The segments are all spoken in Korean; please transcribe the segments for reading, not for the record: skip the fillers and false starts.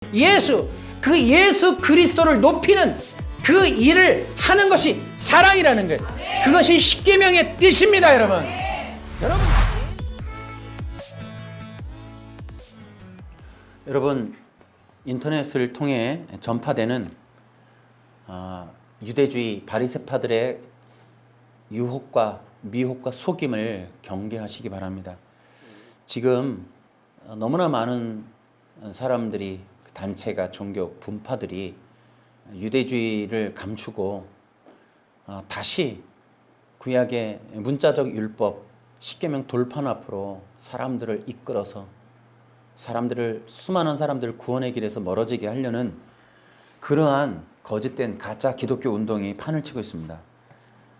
그 예수 그리스도를 높이는 그 일을 하는 것이 사랑이라는 거예요. 그것이 십계명의 뜻입니다, 여러분. 여러분, 인터넷을 통해 전파되는 유대주의 바리새파들의 유혹과 미혹과 속임을 경계하시기 바랍니다. 지금 너무나 많은 사람들이, 단체가, 종교 분파들이 유대주의를 감추고 다시 구약의 문자적 율법 십계명 돌판 앞으로 사람들을 이끌어서 수많은 사람들을 구원의 길에서 멀어지게 하려는 그러한 거짓된 가짜 기독교 운동이 판을 치고 있습니다.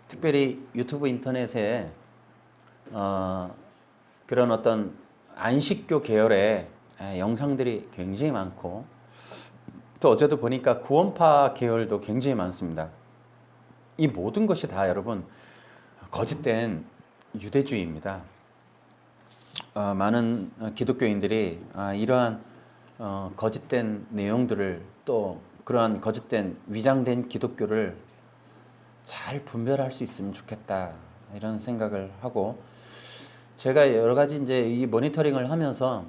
특별히 유튜브 인터넷에 그런 어떤 안식교 계열의 영상들이 굉장히 많고, 또 어제도 보니까 구원파 계열도 굉장히 많습니다. 이 모든 것이 다 여러분 거짓된 유대주의입니다. 많은 기독교인들이 이러한 거짓된 내용들을, 또 그러한 거짓된 위장된 기독교를 잘 분별할 수 있으면 좋겠다, 이런 생각을 하고, 제가 여러 가지 이제 이 모니터링을 하면서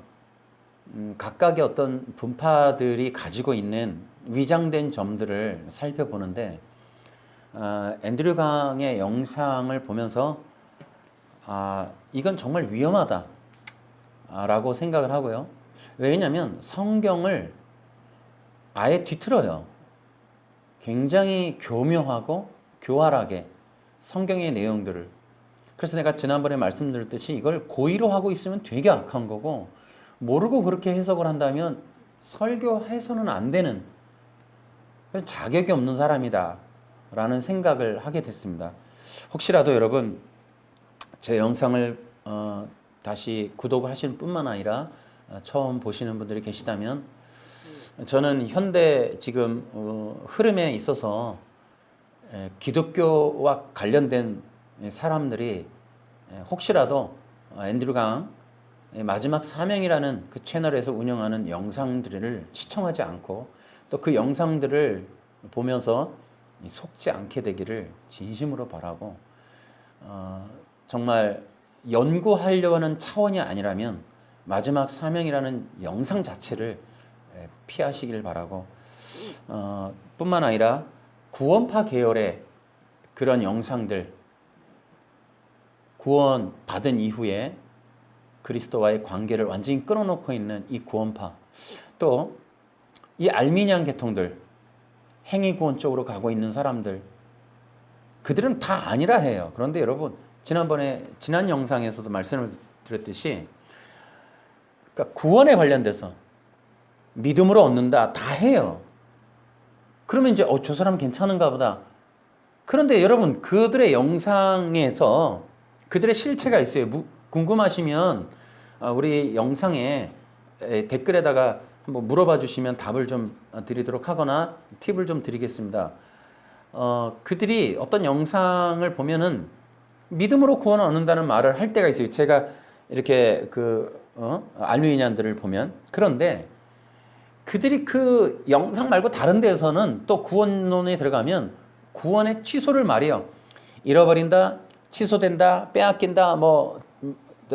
각각의 어떤 분파들이 가지고 있는 위장된 점들을 살펴보는데, 앤드류 강의 영상을 보면서 이건 정말 위험하다 라고 생각을 하고요. 왜냐하면 성경을 아예 뒤틀어요. 굉장히 교묘하고 교활하게 성경의 내용들을. 그래서 내가 지난번에 말씀드렸듯이 이걸 고의로 하고 있으면 되게 악한 거고, 모르고 그렇게 해석을 한다면 설교해서는 안 되는, 자격이 없는 사람이다 라는 생각을 하게 됐습니다. 혹시라도 여러분 제 영상을 다시 구독하시는 뿐만 아니라 처음 보시는 분들이 계시다면, 저는 현대 지금 흐름에 있어서 기독교와 관련된 사람들이 혹시라도 앤드류 강 마지막 사명이라는 그 채널에서 운영하는 영상들을 시청하지 않고, 또 그 영상들을 보면서 속지 않게 되기를 진심으로 바라고, 정말 연구하려고 하는 차원이 아니라면 마지막 사명이라는 영상 자체를 피하시길 바라고, 뿐만 아니라 구원파 계열의 그런 영상들, 구원 받은 이후에 그리스도와의 관계를 완전히 끊어놓고 있는 이 구원파, 또 이 알미니안 계통들, 행위구원 쪽으로 가고 있는 사람들, 그들은 다 아니라 해요. 그런데 여러분, 지난 영상에서도 말씀을 드렸듯이, 그러니까 구원에 관련돼서 믿음으로 얻는다 다 해요. 그러면 이제 저 사람 괜찮은가 보다. 그런데 여러분, 그들의 영상에서 그들의 실체가 있어요. 궁금하시면 우리 영상에 댓글에다가 한번 물어봐 주시면 답을 좀 드리도록 하거나 팁을 좀 드리겠습니다. 그들이 어떤 영상을 보면은 믿음으로 구원을 얻는다는 말을 할 때가 있어요. 제가 이렇게 알루이니안들을 보면. 그런데 그들이 그 영상 말고 다른 데서는 또 구원론에 들어가면 구원의 취소를 말해요. 잃어버린다, 취소된다, 빼앗긴다,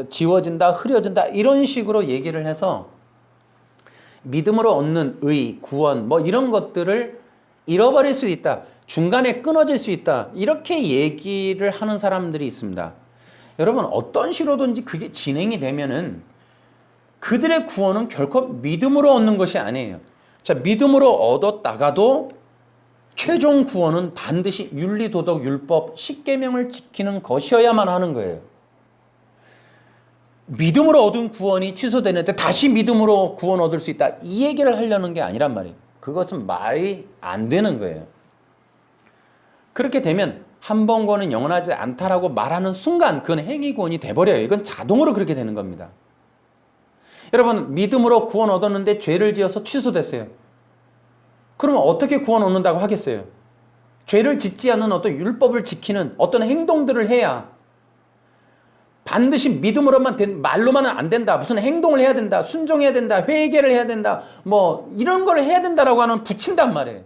지워진다, 흐려진다, 이런 식으로 얘기를 해서 믿음으로 얻는 의, 구원, 이런 것들을 잃어버릴 수 있다, 중간에 끊어질 수 있다, 이렇게 얘기를 하는 사람들이 있습니다. 여러분, 어떤 식으로든지 그게 진행이 되면은 그들의 구원은 결코 믿음으로 얻는 것이 아니에요. 자, 믿음으로 얻었다가도 최종 구원은 반드시 윤리, 도덕, 율법, 십계명을 지키는 것이어야만 하는 거예요. 믿음으로 얻은 구원이 취소되는데 다시 믿음으로 구원 얻을 수 있다, 이 얘기를 하려는 게 아니란 말이에요. 그것은 말이 안 되는 거예요. 그렇게 되면 한 번 구원은 영원하지 않다라고 말하는 순간 그건 행위구원이 돼버려요. 이건 자동으로 그렇게 되는 겁니다. 여러분, 믿음으로 구원 얻었는데 죄를 지어서 취소됐어요. 그러면 어떻게 구원 얻는다고 하겠어요? 죄를 짓지 않는 어떤 율법을 지키는 어떤 행동들을 해야 반드시 믿음으로만 말로만은 안 된다. 무슨 행동을 해야 된다. 순종해야 된다. 회개를 해야 된다. 뭐 이런 걸 해야 된다라고 하는 붙인단 말이에요.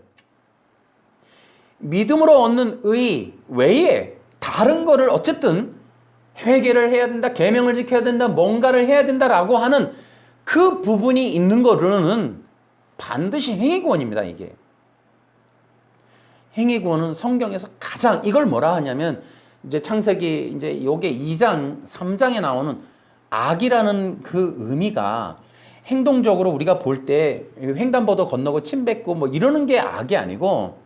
믿음으로 얻는 의 외에 다른 거를 어쨌든 회개를 해야 된다. 계명을 지켜야 된다. 뭔가를 해야 된다라고 하는 그 부분이 있는 거로는 반드시 행위구원입니다. 이게. 행위구원은 성경에서 가장 이걸 뭐라 하냐면 이제 창세기 이제 요게 2장, 3장에 나오는 악이라는 그 의미가 행동적으로 우리가 볼 때 횡단보도 건너고 침 뱉고 뭐 이러는 게 악이 아니고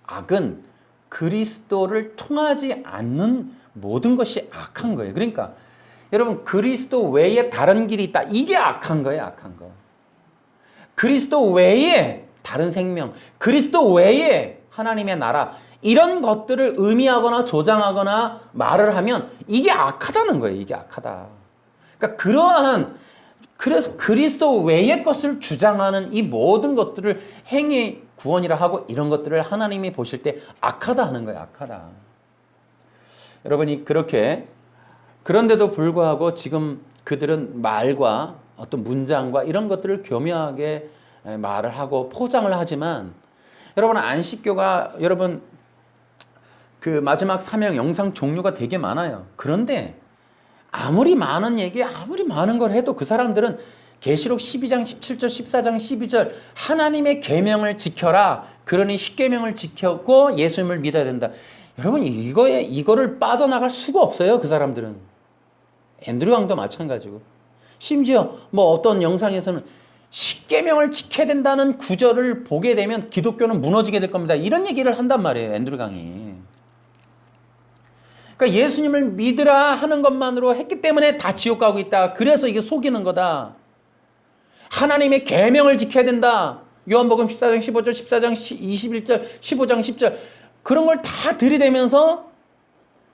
악은 그리스도를 통하지 않는 모든 것이 악한 거예요. 그러니까 여러분 그리스도 외에 다른 길이 있다. 이게 악한 거예요. 악한 거. 그리스도 외에 다른 생명, 그리스도 외에 하나님의 나라 이런 것들을 의미하거나 조장하거나 말을 하면 이게 악하다는 거예요. 이게 악하다. 그러니까 그래서 그리스도 외의 것을 주장하는 이 모든 것들을 행위 구원이라 하고 이런 것들을 하나님이 보실 때 악하다 하는 거예요. 악하다. 여러분이 그렇게 그런데도 불구하고 지금 그들은 말과 어떤 문장과 이런 것들을 교묘하게 말을 하고 포장을 하지만 여러분 안식교가 여러분 그 마지막 사명 영상 종류가 되게 많아요. 그런데 아무리 많은 얘기, 아무리 많은 걸 해도 그 사람들은 계시록 12장 17절, 14장 12절 하나님의 계명을 지켜라. 그러니 십계명을 지켰고 예수님을 믿어야 된다. 여러분 이거를 빠져나갈 수가 없어요. 그 사람들은. 앤드류 강도 마찬가지고. 심지어 뭐 어떤 영상에서는 십계명을 지켜야 된다는 구절을 보게 되면 기독교는 무너지게 될 겁니다. 이런 얘기를 한단 말이에요. 앤드류 강이. 그러니까 예수님을 믿으라 하는 것만으로 했기 때문에 다 지옥 가고 있다. 그래서 이게 속이는 거다. 하나님의 계명을 지켜야 된다. 요한복음 14장 15절, 14장 21절, 15장 10절 그런 걸 다 들이대면서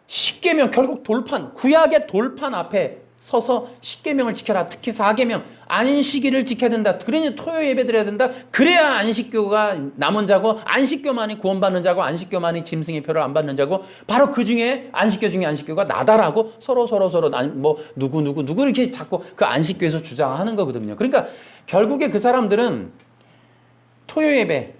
십계명 결국 돌판, 구약의 돌판 앞에 서서 십계명을 지켜라. 특히 4계명 안식일을 지켜야 된다. 그러니 토요 예배 드려야 된다. 그래야 안식교가 남은 자고 안식교만이 구원받는 자고 안식교만이 짐승의 표를 안 받는 자고 바로 그 중에 안식교 중에 안식교가 나다라고 서로 뭐 누구 이렇게 자꾸 그 안식교에서 주장하는 거거든요. 그러니까 결국에 그 사람들은 토요 예배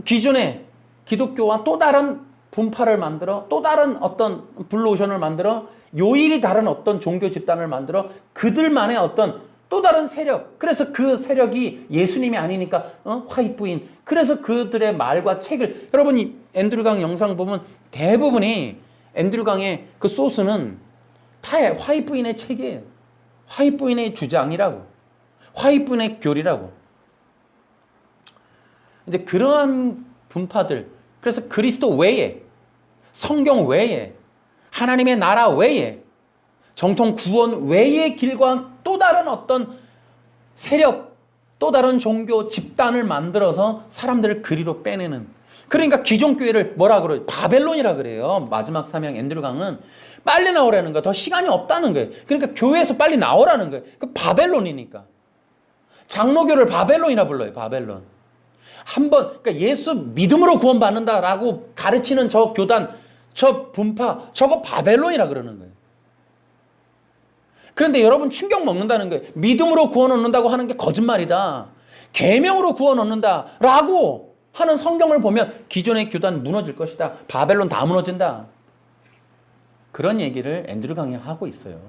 기존의 기독교와 또 다른 분파를 만들어 또 다른 어떤 블루오션을 만들어 요일이 다른 어떤 종교 집단을 만들어 그들만의 어떤 또 다른 세력. 그래서 그 세력이 예수님이 아니니까 화이트부인. 그래서 그들의 말과 책을 여러분이 앤드류 강 영상 보면 대부분이 앤드류 강의 그 소스는 다 화이트부인의 책이에요. 화이트부인의 주장이라고. 화이트부인의 교리라고. 이제 그러한 분파들. 그래서 그리스도 외에 성경 외에 하나님의 나라 외에 정통 구원 외의 길과 또 다른 어떤 세력, 또 다른 종교 집단을 만들어서 사람들을 그리로 빼내는. 그러니까 기존 교회를 뭐라 그래요? 바벨론이라 그래요. 마지막 사명 앤드류 강은 빨리 나오라는 거야. 더 시간이 없다는 거예요. 그러니까 교회에서 빨리 나오라는 거예요. 그 바벨론이니까. 장로교를 바벨론이라 불러요. 바벨론. 그러니까 예수 믿음으로 구원받는다라고 가르치는 저 교단, 저 분파, 저거 바벨론이라 그러는 거예요. 그런데 여러분 충격 먹는다는 거예요. 믿음으로 구원 얻는다고 하는 게 거짓말이다. 계명으로 구원 얻는다라고 하는 성경을 보면 기존의 교단 무너질 것이다. 바벨론 다 무너진다. 그런 얘기를 앤드류 강이 하고 있어요.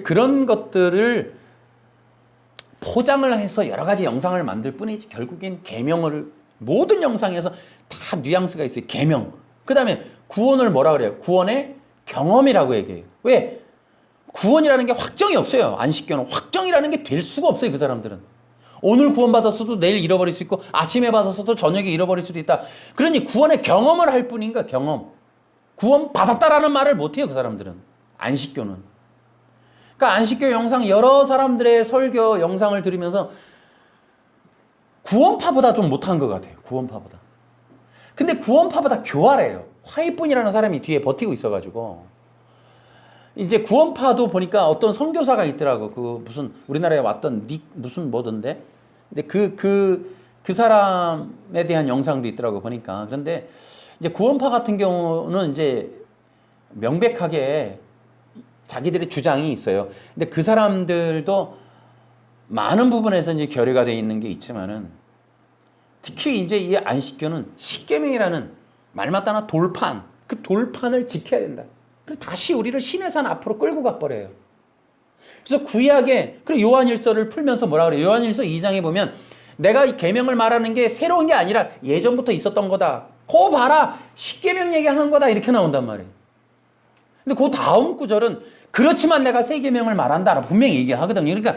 그런 것들을 포장을 해서 여러 가지 영상을 만들 뿐이지 결국엔 계명을 모든 영상에서 다 뉘앙스가 있어요. 계명. 그 다음에 구원을 뭐라 그래요? 구원의 경험이라고 얘기해요. 왜? 구원이라는 게 확정이 없어요. 안식교는 확정이라는 게 될 수가 없어요. 그 사람들은. 오늘 구원받았어도 내일 잃어버릴 수 있고 아침에 받았어도 저녁에 잃어버릴 수도 있다. 그러니 구원의 경험을 할 뿐인가 경험. 구원 받았다라는 말을 못해요. 그 사람들은. 안식교는. 그러니까 안식교 영상 여러 사람들의 설교 영상을 들으면서 구원파보다 좀 못한 것 같아요. 구원파보다. 근데 구원파보다 교활해요. 화이뿐이라는 사람이 뒤에 버티고 있어가지고 이제 구원파도 보니까 어떤 선교사가 있더라고. 그 무슨 우리나라에 왔던 무슨 뭐던데. 근데 그 사람에 대한 영상도 있더라고 보니까. 그런데 이제 구원파 같은 경우는 이제 명백하게 자기들의 주장이 있어요. 근데 그 사람들도 많은 부분에서 이제 결여가 되어 있는 게 있지만은 특히 이제 이 안식교는 십계명이라는 말마따나 돌판, 그 돌판을 지켜야 된다. 그래서 다시 우리를 신의 산 앞으로 끌고 가버려요. 그래서 구약에, 그리고 요한일서를 풀면서 뭐라 그래요? 요한일서 2장에 보면 내가 이 계명을 말하는 게 새로운 게 아니라 예전부터 있었던 거다. 거 봐라, 십계명 얘기하는 거다. 이렇게 나온단 말이에요. 근데 그 다음 구절은 그렇지만 내가 새 계명을 말한다. 분명히 얘기하거든요. 그러니까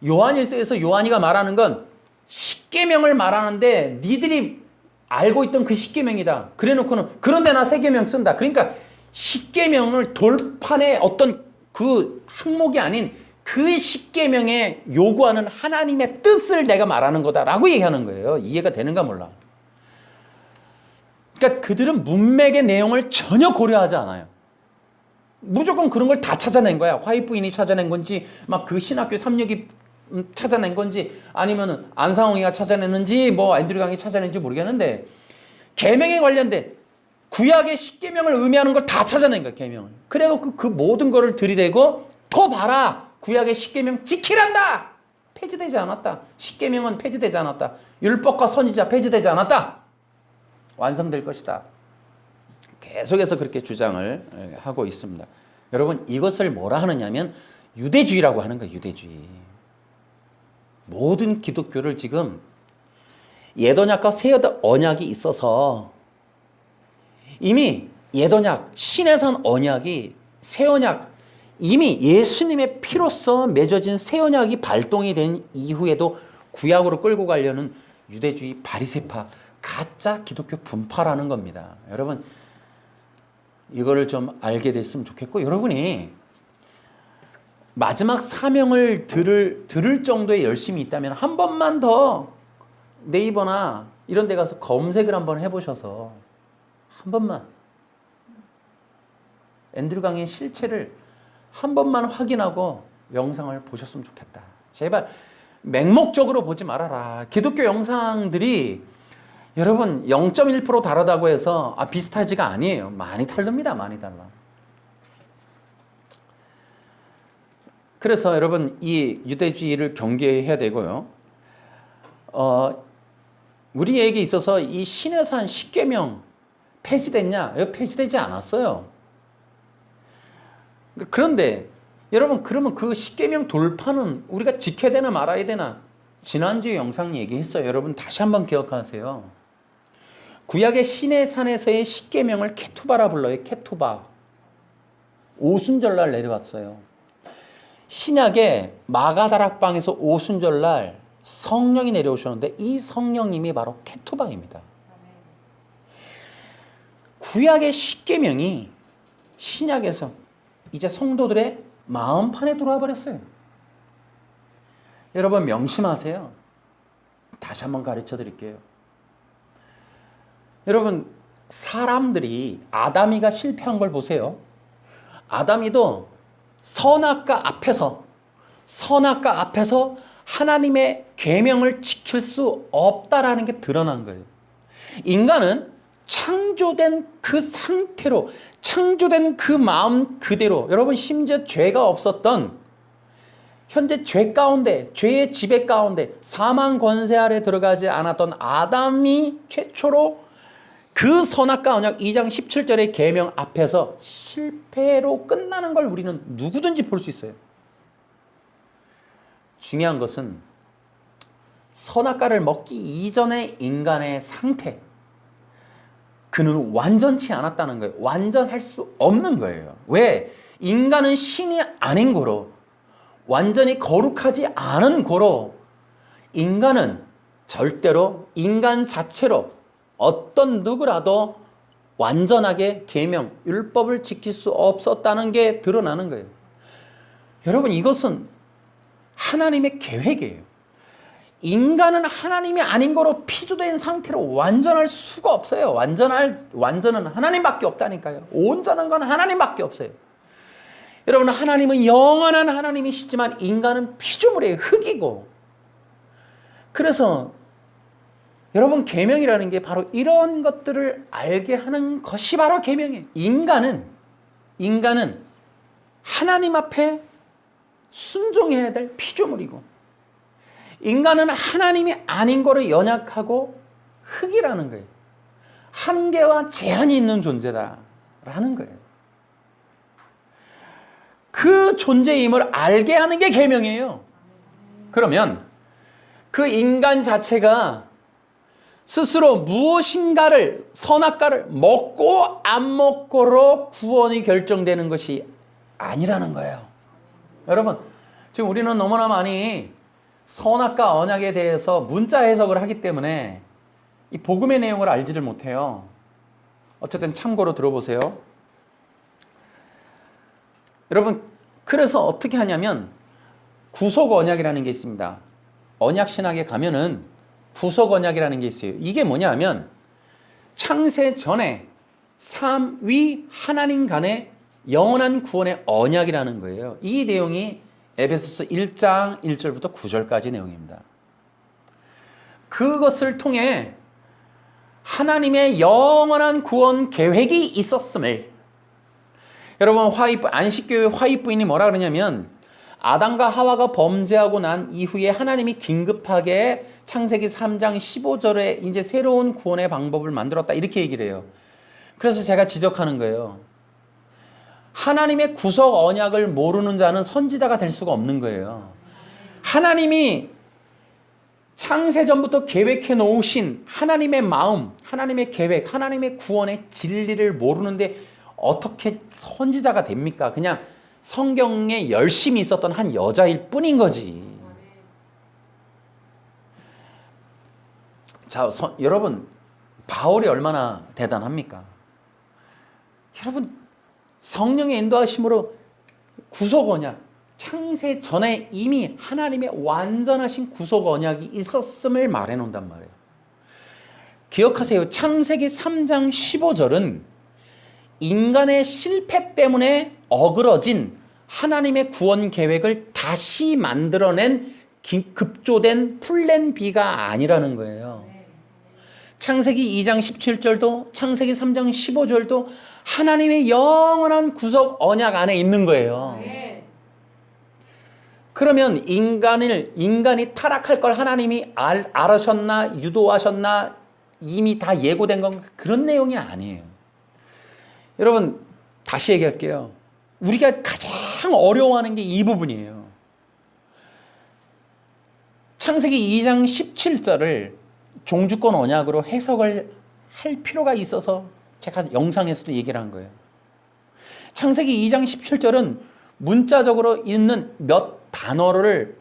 요한일서에서 요한이가 말하는 건 십계명을 말하는데 니들이 알고 있던 그 십계명이다. 그래놓고는 그런데 나 새 계명 쓴다. 그러니까 십계명을 돌판의 어떤 그 항목이 아닌 그 십계명에 요구하는 하나님의 뜻을 내가 말하는 거다라고 얘기하는 거예요. 이해가 되는가 몰라. 그러니까 그들은 문맥의 내용을 전혀 고려하지 않아요. 무조건 그런 걸 다 찾아낸 거야. 화이트 부인이 찾아낸 건지 막 그 신학교 362 찾아낸 건지 아니면 안상홍이가 찾아냈는지 뭐 앤드류 강이 찾아낸지 모르겠는데 계명에 관련된 구약의 십계명을 의미하는 걸 다 찾아낸 거야. 계명을. 그래서 그 모든 거를 들이대고 거 봐라. 구약의 십계명 지키란다. 폐지되지 않았다. 십계명은 폐지되지 않았다. 율법과 선지자 폐지되지 않았다. 완성될 것이다. 계속해서 그렇게 주장을 하고 있습니다. 여러분 이것을 뭐라 하느냐면 유대주의라고 하는 거예요. 유대주의. 모든 기독교를 지금 옛언약과 새언약이 있어서 이미 옛언약, 신의 산 언약이 새언약, 이미 예수님의 피로써 맺어진 새언약이 발동이 된 이후에도 구약으로 끌고 가려는 유대주의 바리새파 가짜 기독교 분파라는 겁니다. 여러분 이거를 좀 알게 됐으면 좋겠고 여러분이 마지막 사명을 들을 정도의 열심이 있다면 한 번만 더 네이버나 이런 데 가서 검색을 한번 해보셔서 한 번만 앤드류 강의 실체를 한 번만 확인하고 영상을 보셨으면 좋겠다. 제발 맹목적으로 보지 말아라. 기독교 영상들이 여러분 0.1% 다르다고 해서 비슷하지가 아니에요. 많이 다릅니다. 많이 달라. 그래서 여러분 이 유대주의를 경계해야 되고요. 우리에게 있어서 이 신의 산 십계명 폐지됐냐? 폐지되지 않았어요. 그런데 여러분 그러면 그 십계명 돌파는 우리가 지켜야 되나 말아야 되나? 지난주에 영상 얘기했어요. 여러분 다시 한번 기억하세요. 구약의 신의 산에서의 십계명을 케투바라 불러요. 케투바. 오순절날 내려왔어요. 신약의 마가다락방에서 오순절날 성령이 내려오셨는데 이 성령님이 바로 케투바입니다. 구약의 십계명이 신약에서 이제 성도들의 마음판에 들어와 버렸어요. 여러분 명심하세요. 다시 한번 가르쳐 드릴게요. 여러분 사람들이 아담이가 실패한 걸 보세요. 아담이도 선악과 앞에서 하나님의 계명을 지킬 수 없다라는 게 드러난 거예요. 인간은 창조된 그 상태로, 창조된 그 마음 그대로, 여러분 심지어 죄가 없었던 현재 죄 가운데, 죄의 지배 가운데 사망 권세 아래 들어가지 않았던 아담이 최초로 그 선악과 언약 2장 17절의 계명 앞에서 실패로 끝나는 걸 우리는 누구든지 볼 수 있어요. 중요한 것은 선악과를 먹기 이전의 인간의 상태, 그는 완전치 않았다는 거예요. 완전할 수 없는 거예요. 왜? 인간은 신이 아닌 고로, 완전히 거룩하지 않은 고로 인간은 절대로 인간 자체로 어떤 누구라도 완전하게 계명, 율법을 지킬 수 없었다는 게 드러나는 거예요. 여러분 이것은 하나님의 계획이에요. 인간은 하나님이 아닌 거로 피조된 상태로 완전할 수가 없어요. 완전은 하나님밖에 없다니까요. 온전한 건 하나님밖에 없어요. 여러분 하나님은 영원한 하나님이시지만 인간은 피조물의 흙이고, 그래서 여러분 계명이라는 게 바로 이런 것들을 알게 하는 것이 바로 계명이에요. 인간은 인간은 하나님 앞에 순종해야 될 피조물이고, 인간은 하나님이 아닌 거를 연약하고 흙이라는 거예요. 한계와 제한이 있는 존재다라는 거예요. 그 존재임을 알게 하는 게 계명이에요. 그러면 그 인간 자체가 스스로 무엇인가를, 선악과를 먹고 안 먹고로 구원이 결정되는 것이 아니라는 거예요. 여러분, 지금 우리는 너무나 많이 선악과 언약에 대해서 문자 해석을 하기 때문에 이 복음의 내용을 알지를 못해요. 어쨌든 참고로 들어보세요. 여러분, 그래서 어떻게 하냐면 구속 언약이라는 게 있습니다. 언약 신학에 가면은 구속 언약이라는 게 있어요. 이게 뭐냐 하면 창세 전에 삼위 하나님 간의 영원한 구원의 언약이라는 거예요. 이 내용이 에베소서 1장 1절부터 9절까지 내용입니다. 그것을 통해 하나님의 영원한 구원 계획이 있었음을, 여러분, 안식교회 화입부인이 뭐라 그러냐면 아담과 하와가 범죄하고 난 이후에 하나님이 긴급하게 창세기 3장 15절에 이제 새로운 구원의 방법을 만들었다, 이렇게 얘기를 해요. 그래서 제가 지적하는 거예요. 하나님의 구속 언약을 모르는 자는 선지자가 될 수가 없는 거예요. 하나님이 창세전부터 계획해 놓으신 하나님의 마음, 하나님의 계획, 하나님의 구원의 진리를 모르는데 어떻게 선지자가 됩니까? 그냥 성경에 열심히 있었던 한 여자일 뿐인 거지. 자, 여러분, 바울이 얼마나 대단합니까? 여러분, 성령의 인도하심으로 구속 언약, 창세 전에 이미 하나님의 완전하신 구속 언약이 있었음을 말해 놓는단 말이에요. 기억하세요. 창세기 3장 15절은 인간의 실패 때문에 어그러진 하나님의 구원 계획을 다시 만들어낸 급조된 플랜 B가 아니라는 거예요. 창세기 2장 17절도 창세기 3장 15절도 하나님의 영원한 구속 언약 안에 있는 거예요. 그러면 인간이 타락할 걸 하나님이 알으셨나, 유도하셨나, 이미 다 예고된 건 그런 내용이 아니에요. 여러분, 다시 얘기할게요. 우리가 가장 어려워하는 게 이 부분이에요. 창세기 2장 17절을 종주권 언약으로 해석을 할 필요가 있어서 제가 영상에서도 얘기를 한 거예요. 창세기 2장 17절은 문자적으로 있는 몇 단어를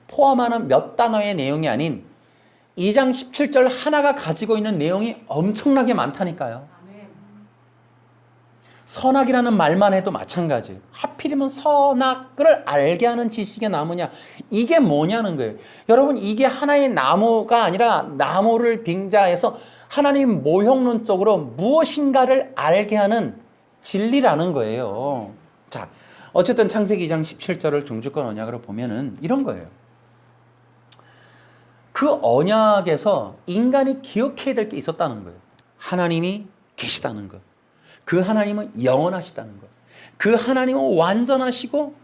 포함하는 몇 단어의 내용이 아닌 2장 17절 하나가 가지고 있는 내용이 엄청나게 많다니까요. 선악이라는 말만 해도 마찬가지예요. 하필이면 선악을 알게 하는 지식의 나무냐, 이게 뭐냐는 거예요. 여러분, 이게 하나의 나무가 아니라 나무를 빙자해서 하나님 모형론적으로 무엇인가를 알게 하는 진리라는 거예요. 자, 어쨌든 창세기 2장 17절을 종주권 언약으로 보면은 이런 거예요. 그 언약에서 인간이 기억해야 될 게 있었다는 거예요. 하나님이 계시다는 것. 그 하나님은 영원하시다는 것. 그 하나님은 완전하시고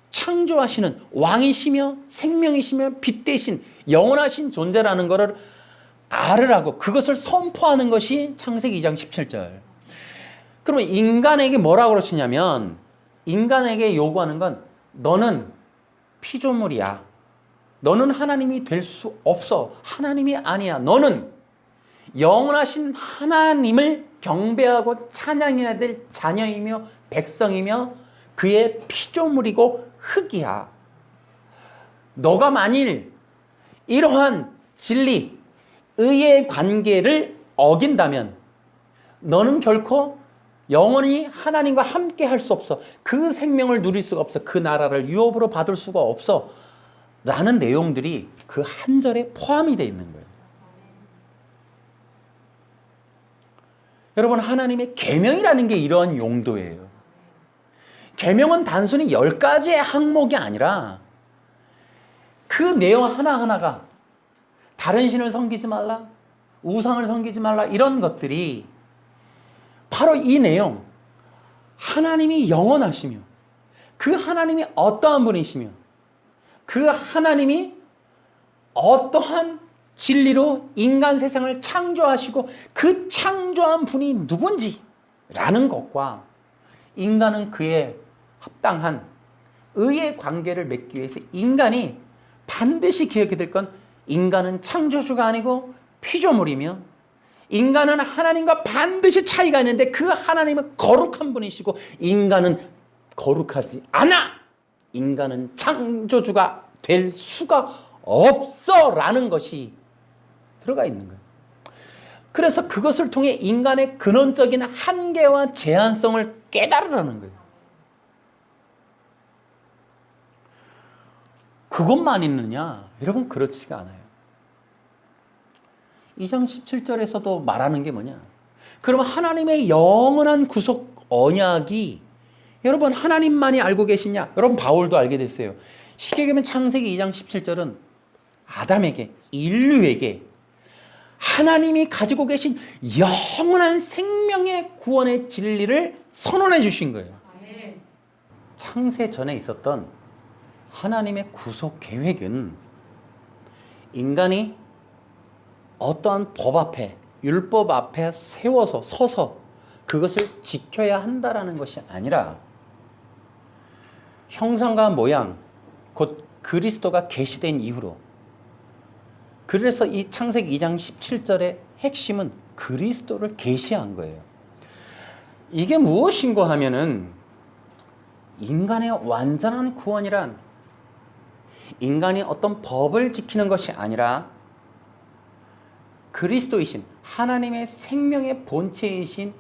창조하시는 왕이시며 생명이시며 빛 대신 영원하신 존재라는 것을 알으라고, 그것을 선포하는 것이 창세기 2장 17절. 그러면 인간에게 뭐라고 그러시냐면, 인간에게 요구하는 건 너는 피조물이야. 너는 하나님이 될 수 없어. 하나님이 아니야. 너는 영원하신 하나님을 경배하고 찬양해야 될 자녀이며 백성이며 그의 피조물이고 흙이야. 너가 만일 이러한 진리, 의의 관계를 어긴다면 너는 결코 영원히 하나님과 함께 할 수 없어. 그 생명을 누릴 수가 없어. 그 나라를 유업으로 받을 수가 없어. 라는 내용들이 그 한 절에 포함이 되어 있는 거예요. 여러분, 하나님의 계명이라는 게 이러한 용도예요. 계명은 단순히 10가지의 항목이 아니라 그 내용 하나하나가 다른 신을 섬기지 말라, 우상을 섬기지 말라, 이런 것들이 바로 이 내용, 하나님이 영원하시며 그 하나님이 어떠한 분이시며 그 하나님이 어떠한 진리로 인간 세상을 창조하시고 그 창조한 분이 누군지라는 것과 인간은 그에 합당한 의의 관계를 맺기 위해서 인간이 반드시 기억해야 될 건 인간은 창조주가 아니고 피조물이며 인간은 하나님과 반드시 차이가 있는데 그 하나님은 거룩한 분이시고 인간은 거룩하지 않아. 인간은 창조주가 될 수가 없어라는 것이 들어가 있는 거예요. 그래서 그것을 통해 인간의 근원적인 한계와 제한성을 깨달으라는 거예요. 그것만 있느냐? 여러분 그렇지가 않아요. 2장 17절에서도 말하는 게 뭐냐? 그러면 하나님의 영원한 구속 언약이 여러분 하나님만이 알고 계시냐? 여러분 바울도 알게 됐어요. 시계개면 창세기 2장 17절은 아담에게 인류에게 하나님이 가지고 계신 영원한 생명의 구원의 진리를 선언해 주신 거예요. 창세 전에 있었던 하나님의 구속 계획은 인간이 어떠한 법 앞에 율법 앞에 서서 그것을 지켜야 한다라는 것이 아니라 형상과 모양 곧 그리스도가 계시된 이후로 그래서 이 창세기 2장 17절의 핵심은 그리스도를 계시한 거예요. 이게 무엇인가 하면은 인간의 완전한 구원이란 인간이 어떤 법을 지키는 것이 아니라 그리스도이신 하나님의 생명의 본체이신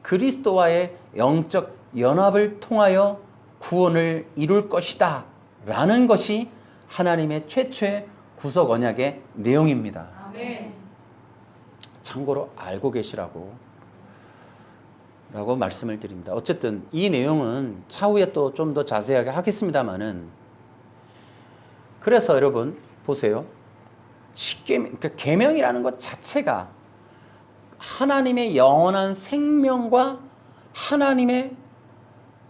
그리스도와의 영적 연합을 통하여 구원을 이룰 것이다 라는 것이 하나님의 최초의 구속 언약의 내용입니다. 아멘. 참고로 알고 계시라고 라고 말씀을 드립니다. 어쨌든 이 내용은 차후에 또 좀 더 자세하게 하겠습니다만은 그래서 여러분 보세요. 그러니까 계명이라는 것 자체가 하나님의 영원한 생명과 하나님의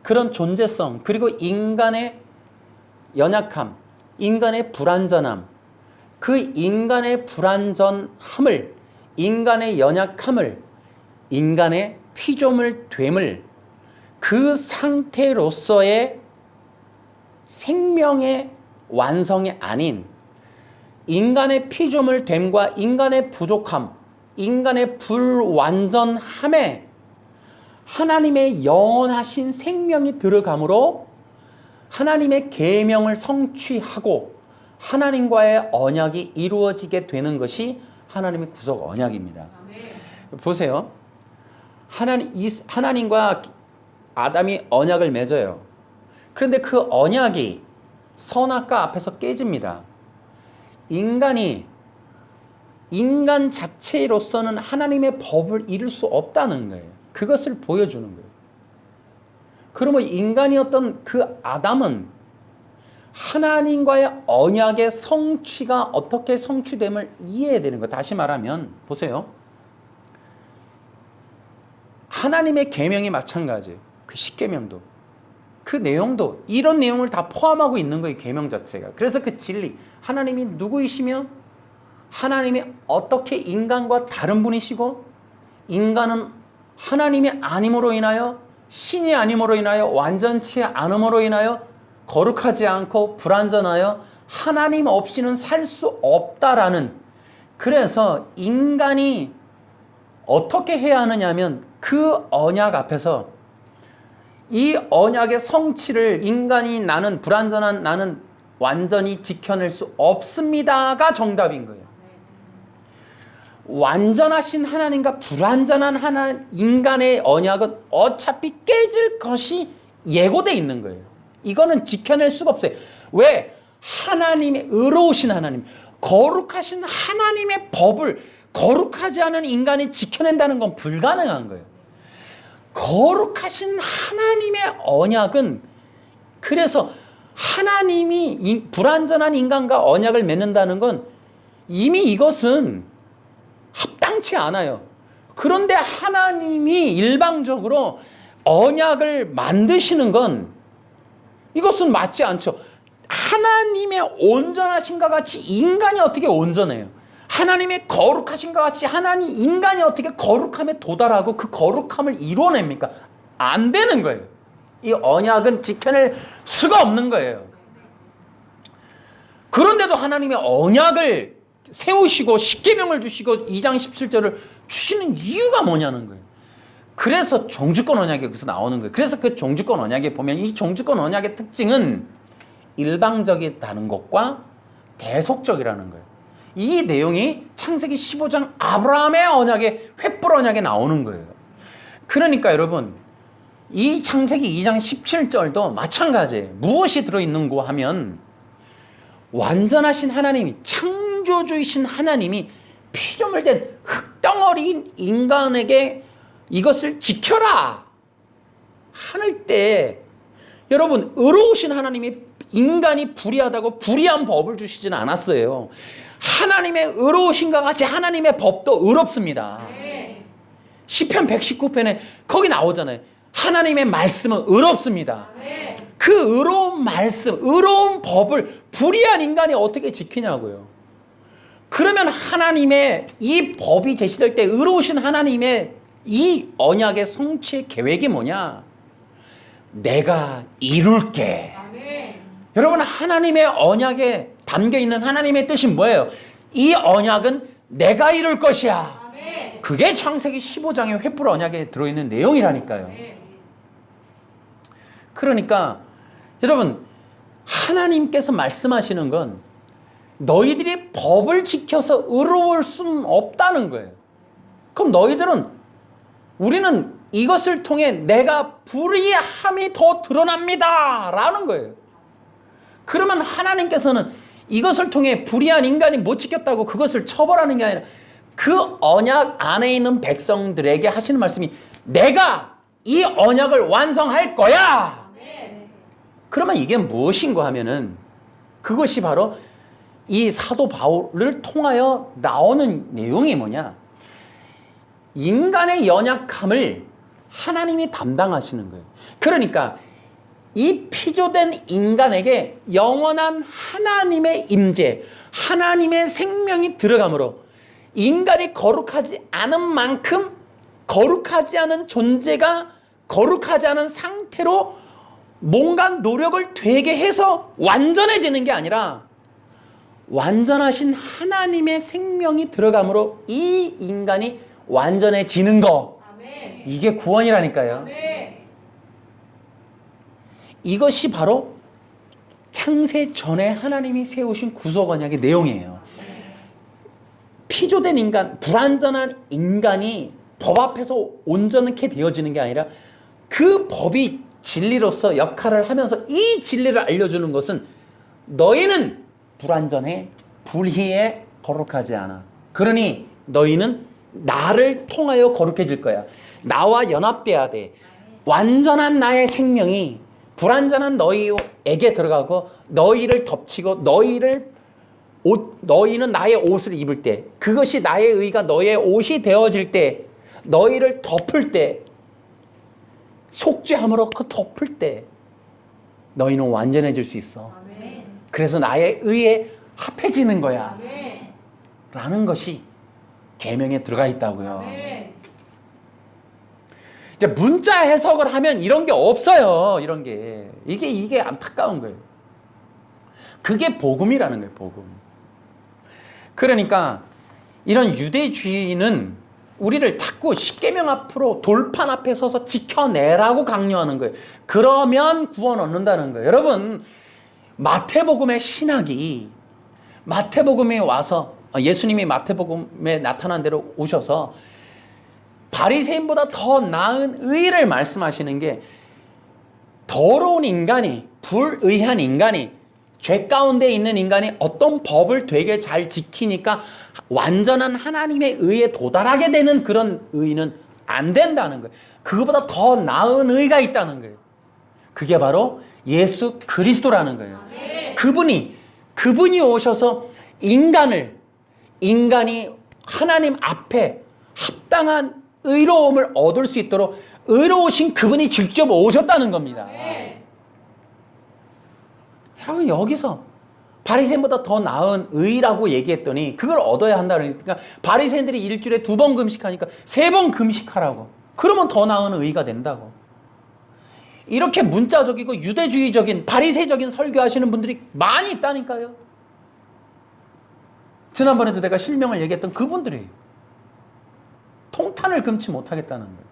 그런 존재성 그리고 인간의 연약함, 인간의 불완전함, 그 인간의 불완전함을, 인간의 연약함을, 인간의 피조물 됨을 그 상태로서의 생명의 완성이 아닌 인간의 피조물 됨과 인간의 부족함, 인간의 불완전함에 하나님의 영원하신 생명이 들어가므로 하나님의 계명을 성취하고 하나님과의 언약이 이루어지게 되는 것이 하나님의 구속 언약입니다. 아멘. 보세요. 하나님과 아담이 언약을 맺어요. 그런데 그 언약이 선악과 앞에서 깨집니다. 인간 자체로서는 하나님의 법을 이룰 수 없다는 거예요. 그것을 보여주는 거예요. 그러면 인간이었던 그 아담은 하나님과의 언약의 성취가 어떻게 성취됨을 이해해야 되는 거예요. 다시 말하면 보세요. 하나님의 계명이 마찬가지예요. 그 십계명도. 그 내용도 이런 내용을 다 포함하고 있는 거예요. 계명 자체가. 그래서 그 진리, 하나님이 누구이시며 하나님이 어떻게 인간과 다른 분이시고 인간은 하나님이 아님으로 인하여 신이 아님으로 인하여 완전치 않음으로 인하여 거룩하지 않고 불완전하여 하나님 없이는 살 수 없다라는 그래서 인간이 어떻게 해야 하느냐면 그 언약 앞에서 이 언약의 성취를 인간이 나는 불완전한 나는 완전히 지켜낼 수 없습니다가 정답인 거예요. 완전하신 하나님과 불완전한 인간의 언약은 어차피 깨질 것이 예고되어 있는 거예요. 이거는 지켜낼 수가 없어요. 왜? 하나님의 의로우신 하나님, 거룩하신 하나님의 법을 거룩하지 않은 인간이 지켜낸다는 건 불가능한 거예요. 거룩하신 하나님의 언약은 그래서 하나님이 불완전한 인간과 언약을 맺는다는 건 이미 이것은 합당치 않아요. 그런데 하나님이 일방적으로 언약을 만드시는 건 이것은 맞지 않죠. 하나님의 온전하신가 같이 인간이 어떻게 온전해요? 하나님의 거룩하신가 같이 인간이 어떻게 거룩함에 도달하고 그 거룩함을 이루어냅니까? 안 되는 거예요. 이 언약은 지켜낼 수가 없는 거예요. 그런데도 하나님의 언약을 세우시고 십계명을 주시고 2장 17절을 주시는 이유가 뭐냐는 거예요. 그래서 종주권 언약이 여기서 나오는 거예요. 그래서 그 종주권 언약에 보면 이 종주권 언약의 특징은 일방적이다는 것과 대속적이라는 거예요. 이 내용이 창세기 15장 아브라함의 언약의 횃불 언약에 나오는 거예요. 그러니까 여러분 이 창세기 2장 17절도 마찬가지예요. 무엇이 들어있는고 하면 완전하신 하나님이 창조주이신 하나님이 피조물 된 흙덩어리인 인간에게 이것을 지켜라 하늘 때 여러분 의로우신 하나님이 인간이 불의하다고 불의한 법을 주시지는 않았어요. 하나님의 의로우신가 같이 하나님의 법도 의롭습니다. 시편 119편에 거기 나오잖아요. 하나님의 말씀은 의롭습니다. 그 의로운 말씀, 의로운 법을 불의한 인간이 어떻게 지키냐고요. 그러면 하나님의 이 법이 제시될 때 의로우신 하나님의 이 언약의 성취의 계획이 뭐냐? 내가 이룰게. 아멘. 여러분 하나님의 언약에 담겨있는 하나님의 뜻이 뭐예요? 이 언약은 내가 이룰 것이야. 아멘. 그게 창세기 15장의 횃불 언약에 들어있는 내용이라니까요. 아멘. 그러니까 여러분 하나님께서 말씀하시는 건 너희들이 법을 지켜서 의로울 수는 없다는 거예요. 그럼 우리는 이것을 통해 내가 불의함이 더 드러납니다 라는 거예요. 그러면 하나님께서는 이것을 통해 불의한 인간이 못 지켰다고 그것을 처벌하는 게 아니라 그 언약 안에 있는 백성들에게 하시는 말씀이 내가 이 언약을 완성할 거야. 그러면 이게 무엇인가 하면은 그것이 바로 이 사도 바울을 통하여 나오는 내용이 뭐냐? 인간의 연약함을 하나님이 담당하시는 거예요. 그러니까 이 피조된 인간에게 영원한 하나님의 임재, 하나님의 생명이 들어가므로 인간이 거룩하지 않은 만큼 거룩하지 않은 존재가 거룩하지 않은 상태로 뭔가 노력을 되게 해서 완전해지는 게 아니라 완전하신 하나님의 생명이 들어가므로 이 인간이 완전해지는 거. 아멘. 이게 구원이라니까요. 아멘. 이것이 바로 창세 전에 하나님이 세우신 구속 언약의 내용이에요. 피조된 인간, 불완전한 인간이 법 앞에서 온전하게 되어지는 게 아니라 그 법이 진리로서 역할을 하면서 이 진리를 알려주는 것은 너희는 불완전해, 불의해, 거룩하지 않아. 그러니 너희는 나를 통하여 거룩해질 거야. 나와 연합돼야 돼. 완전한 나의 생명이 불완전한 너희에게 들어가고 너희를 덮치고 너희는 나의 옷을 입을 때 그것이 나의 의가 너의 옷이 되어질 때 너희를 덮을 때 속죄함으로 그 덮을 때 너희는 완전해질 수 있어. 아멘. 그래서 나의 의에 합해지는 거야. 아멘. 라는 것이 계명에 들어가 있다고요. 아멘. 이제 문자 해석을 하면 이런 게 없어요. 이런 게. 이게 안타까운 거예요. 그게 복음이라는 거예요. 복음. 그러니까 이런 유대주의는 우리를 자꾸 십계명 앞으로 돌판 앞에 서서 지켜내라고 강요하는 거예요. 그러면 구원 얻는다는 거예요. 여러분 마태복음의 신학이 마태복음에 와서 예수님이 마태복음에 나타난 대로 오셔서 바리새인보다 더 나은 의를 말씀하시는 게 더러운 인간이 불의한 인간이 죄 가운데 있는 인간이 어떤 법을 되게 잘 지키니까 완전한 하나님의 의에 도달하게 되는 그런 의는 안 된다는 거예요. 그거보다 더 나은 의가 있다는 거예요. 그게 바로 예수 그리스도라는 거예요. 그분이 오셔서 인간이 하나님 앞에 합당한 의로움을 얻을 수 있도록 의로우신 그분이 직접 오셨다는 겁니다. 여러분, 여기서 바리새인보다 더 나은 의라고 얘기했더니 그걸 얻어야 한다는, 그러니까 바리새인들이 일주일에 2번 금식하니까 3번 금식하라고. 그러면 더 나은 의가 된다고. 이렇게 문자적이고 유대주의적인 바리새적인 설교하시는 분들이 많이 있다니까요. 지난번에도 내가 실명을 얘기했던 그분들이 통탄을 금치 못하겠다는 거예요.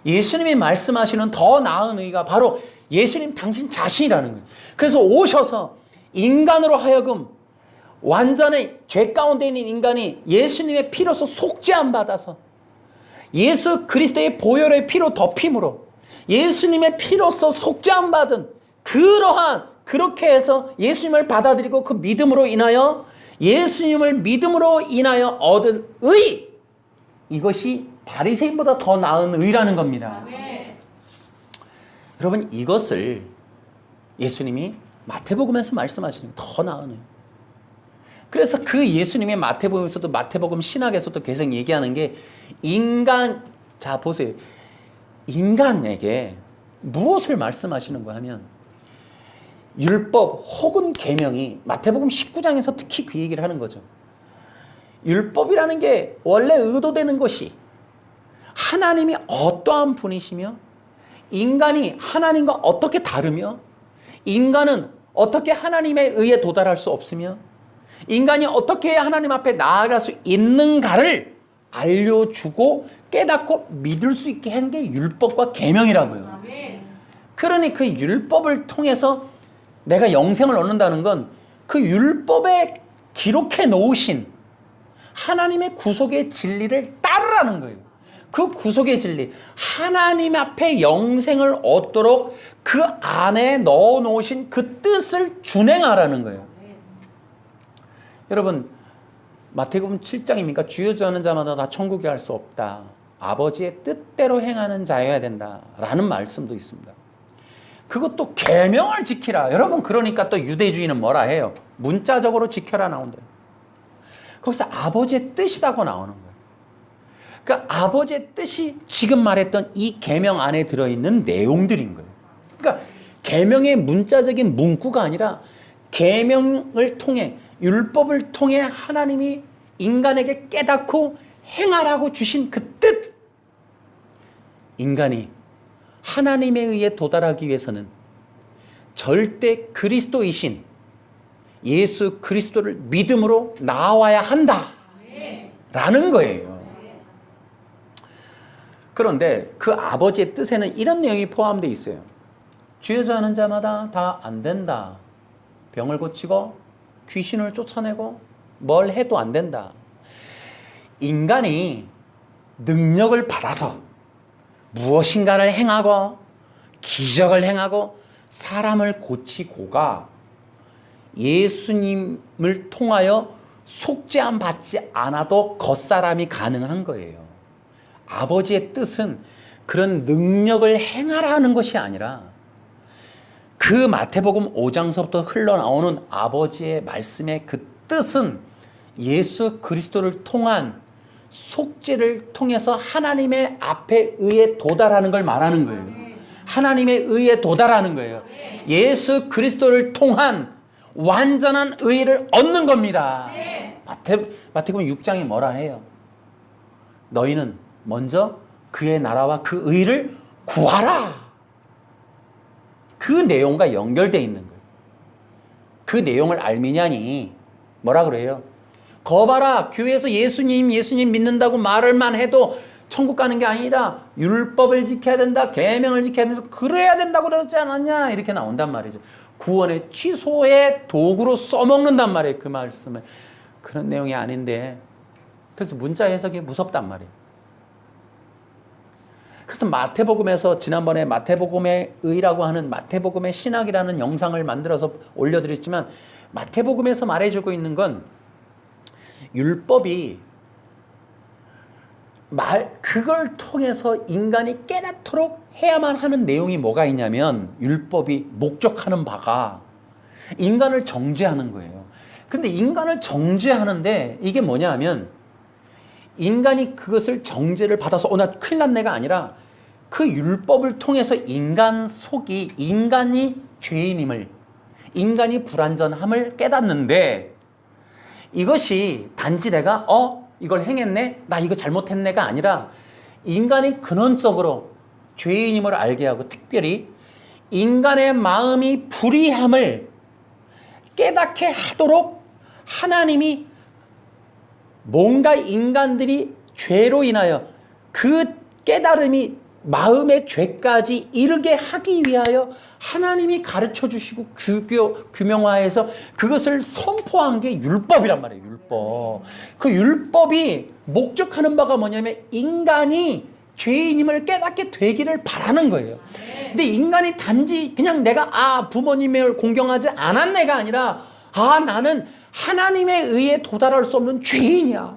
예수님이 말씀하시는 더 나은 의가 바로 예수님 당신 자신이라는 거예요. 그래서 오셔서 인간으로 하여금 완전히 죄 가운데 있는 인간이 예수님의 피로서 속죄함 받아서 예수 그리스도의 보혈의 피로 덮임으로 예수님의 피로서 속죄함 받은 그렇게 해서 예수님을 받아들이고 그 믿음으로 인하여 예수님을 믿음으로 인하여 얻은 의, 이것이 바리새인보다 더 나은 의라는 겁니다. 아멘. 여러분, 이것을 예수님이 마태복음에서 말씀하시는 더 나은 의. 그래서 그 예수님의 마태복음에서도 마태복음 신학에서도 계속 얘기하는 게 자 보세요. 인간에게 무엇을 말씀하시는가 하면 율법 혹은 계명이 마태복음 19장에서 특히 그 얘기를 하는 거죠. 율법이라는 게 원래 의도되는 것이 하나님이 어떠한 분이시며 인간이 하나님과 어떻게 다르며 인간은 어떻게 하나님의 의에 도달할 수 없으며 인간이 어떻게 해야 하나님 앞에 나아갈 수 있는가를 알려주고 깨닫고 믿을 수 있게 한 게 율법과 계명이라고요. 그러니 그 율법을 통해서 내가 영생을 얻는다는 건 그 율법에 기록해 놓으신 하나님의 구속의 진리를 따르라는 거예요. 그 구속의 진리, 하나님 앞에 영생을 얻도록 그 안에 넣어 놓으신 그 뜻을 준행하라는 거예요. 여러분, 마태복음 7장입니까? 주여 주하는 자마다 다 천국에 갈 수 없다. 아버지의 뜻대로 행하는 자여야 된다라는 말씀도 있습니다. 그것도 계명을 지키라. 여러분, 그러니까 또 유대주의는 뭐라 해요? 문자적으로 지켜라 나온대요. 거기서 아버지의 뜻이라고 나오는 거예요. 그러니까 아버지의 뜻이 지금 말했던 이 계명 안에 들어있는 내용들인 거예요. 그러니까 계명의 문자적인 문구가 아니라 계명을 통해 율법을 통해 하나님이 인간에게 깨닫고 행하라고 주신 그 뜻. 인간이 하나님에 의해 도달하기 위해서는 절대 그리스도이신 예수 그리스도를 믿음으로 나와야 한다라는 거예요. 그런데 그 아버지의 뜻에는 이런 내용이 포함되어 있어요. 주여 주하는 자마다 다 안 된다. 병을 고치고 귀신을 쫓아내고 뭘 해도 안 된다. 인간이 능력을 받아서 무엇인가를 행하고 기적을 행하고 사람을 고치고가 예수님을 통하여 속죄함 받지 않아도 겉사람이 가능한 거예요. 아버지의 뜻은 그런 능력을 행하라 하는 것이 아니라 그 마태복음 5장서부터 흘러나오는 아버지의 말씀의 그 뜻은 예수 그리스도를 통한 속죄를 통해서 하나님의 앞에 의에 도달하는 걸 말하는 거예요. 하나님의 의에 도달하는 거예요. 예수 그리스도를 통한 완전한 의를 얻는 겁니다. 마태복음 6장이 뭐라 해요? 너희는 먼저 그의 나라와 그 의를 구하라. 그 내용과 연결되어 있는 거예요. 그 내용을 알미냐니 뭐라 그래요? 거봐라, 교회에서 예수님 믿는다고 말을만 해도 천국 가는 게 아니다. 율법을 지켜야 된다. 계명을 지켜야 된다. 그래야 된다고 그러지 않았냐? 이렇게 나온단 말이죠. 구원의 취소의 도구로 써먹는단 말이에요. 그 말씀을. 그런 내용이 아닌데. 그래서 문자 해석이 무섭단 말이에요. 그래서 마태복음에서 지난번에 마태복음의 의라고 하는 마태복음의 신학이라는 영상을 만들어서 올려드렸지만 마태복음에서 말해주고 있는 건 율법이 그걸 통해서 인간이 깨닫도록 해야만 하는 내용이 뭐가 있냐면 율법이 목적하는 바가 인간을 정죄하는 거예요. 근데 인간을 정죄하는데 이게 뭐냐 하면 인간이 그것을 정죄를 받아서 나 큰일 났네가 아니라 그 율법을 통해서 인간 속이 인간이 죄인임을, 인간이 불완전함을 깨닫는데, 이것이 단지 내가 이걸 행했네, 나 이거 잘못했네가 아니라 인간이 근원적으로 죄인임을 알게 하고, 특별히 인간의 마음이 불의함을 깨닫게 하도록 하나님이 뭔가 인간들이 죄로 인하여 그 깨달음이 마음의 죄까지 이르게 하기 위하여 하나님이 가르쳐 주시고 규명화해서 그것을 선포한 게 율법이란 말이에요. 율법. 그 율법이 목적하는 바가 뭐냐면 인간이 죄인임을 깨닫게 되기를 바라는 거예요. 근데 인간이 단지 그냥 내가 부모님을 공경하지 않았네가 아니라 나는 하나님에 의해 도달할 수 없는 죄인이야.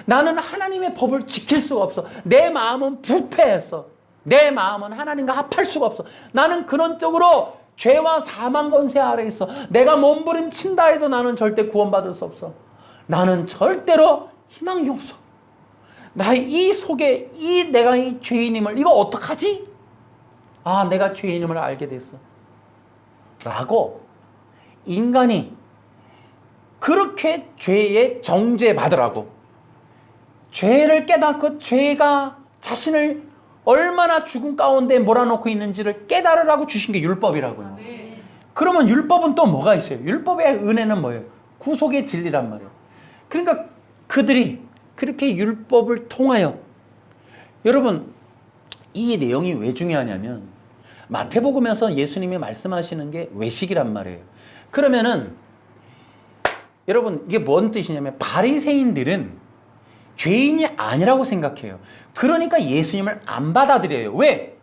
나는 하나님의 법을 지킬 수가 없어. 내 마음은 부패했어. 내 마음은 하나님과 합할 수가 없어. 나는 근원적으로 죄와 사망 권세 아래 있어. 내가 몸부림친다 해도 나는 절대 구원받을 수 없어. 나는 절대로 희망이 없어. 나 이 속에 내가 이 죄인임을 이거 어떡하지? 내가 죄인임을 알게 됐어. 라고 인간이 그렇게 죄의 정죄받으라고, 죄를 깨닫고 죄가 자신을 얼마나 죽음 가운데 몰아넣고 있는지를 깨달으라고 주신 게 율법이라고요. 그러면 율법은 또 뭐가 있어요? 율법의 은혜는 뭐예요? 구속의 진리란 말이에요. 그러니까 그들이 그렇게 율법을 통하여, 여러분 이 내용이 왜 중요하냐면 마태복음에서 예수님이 말씀하시는 게 외식이란 말이에요. 그러면은 여러분 이게 뭔 뜻이냐면 바리새인들은 죄인이 아니라고 생각해요. 그러니까 예수님을 안 받아들여요. 왜?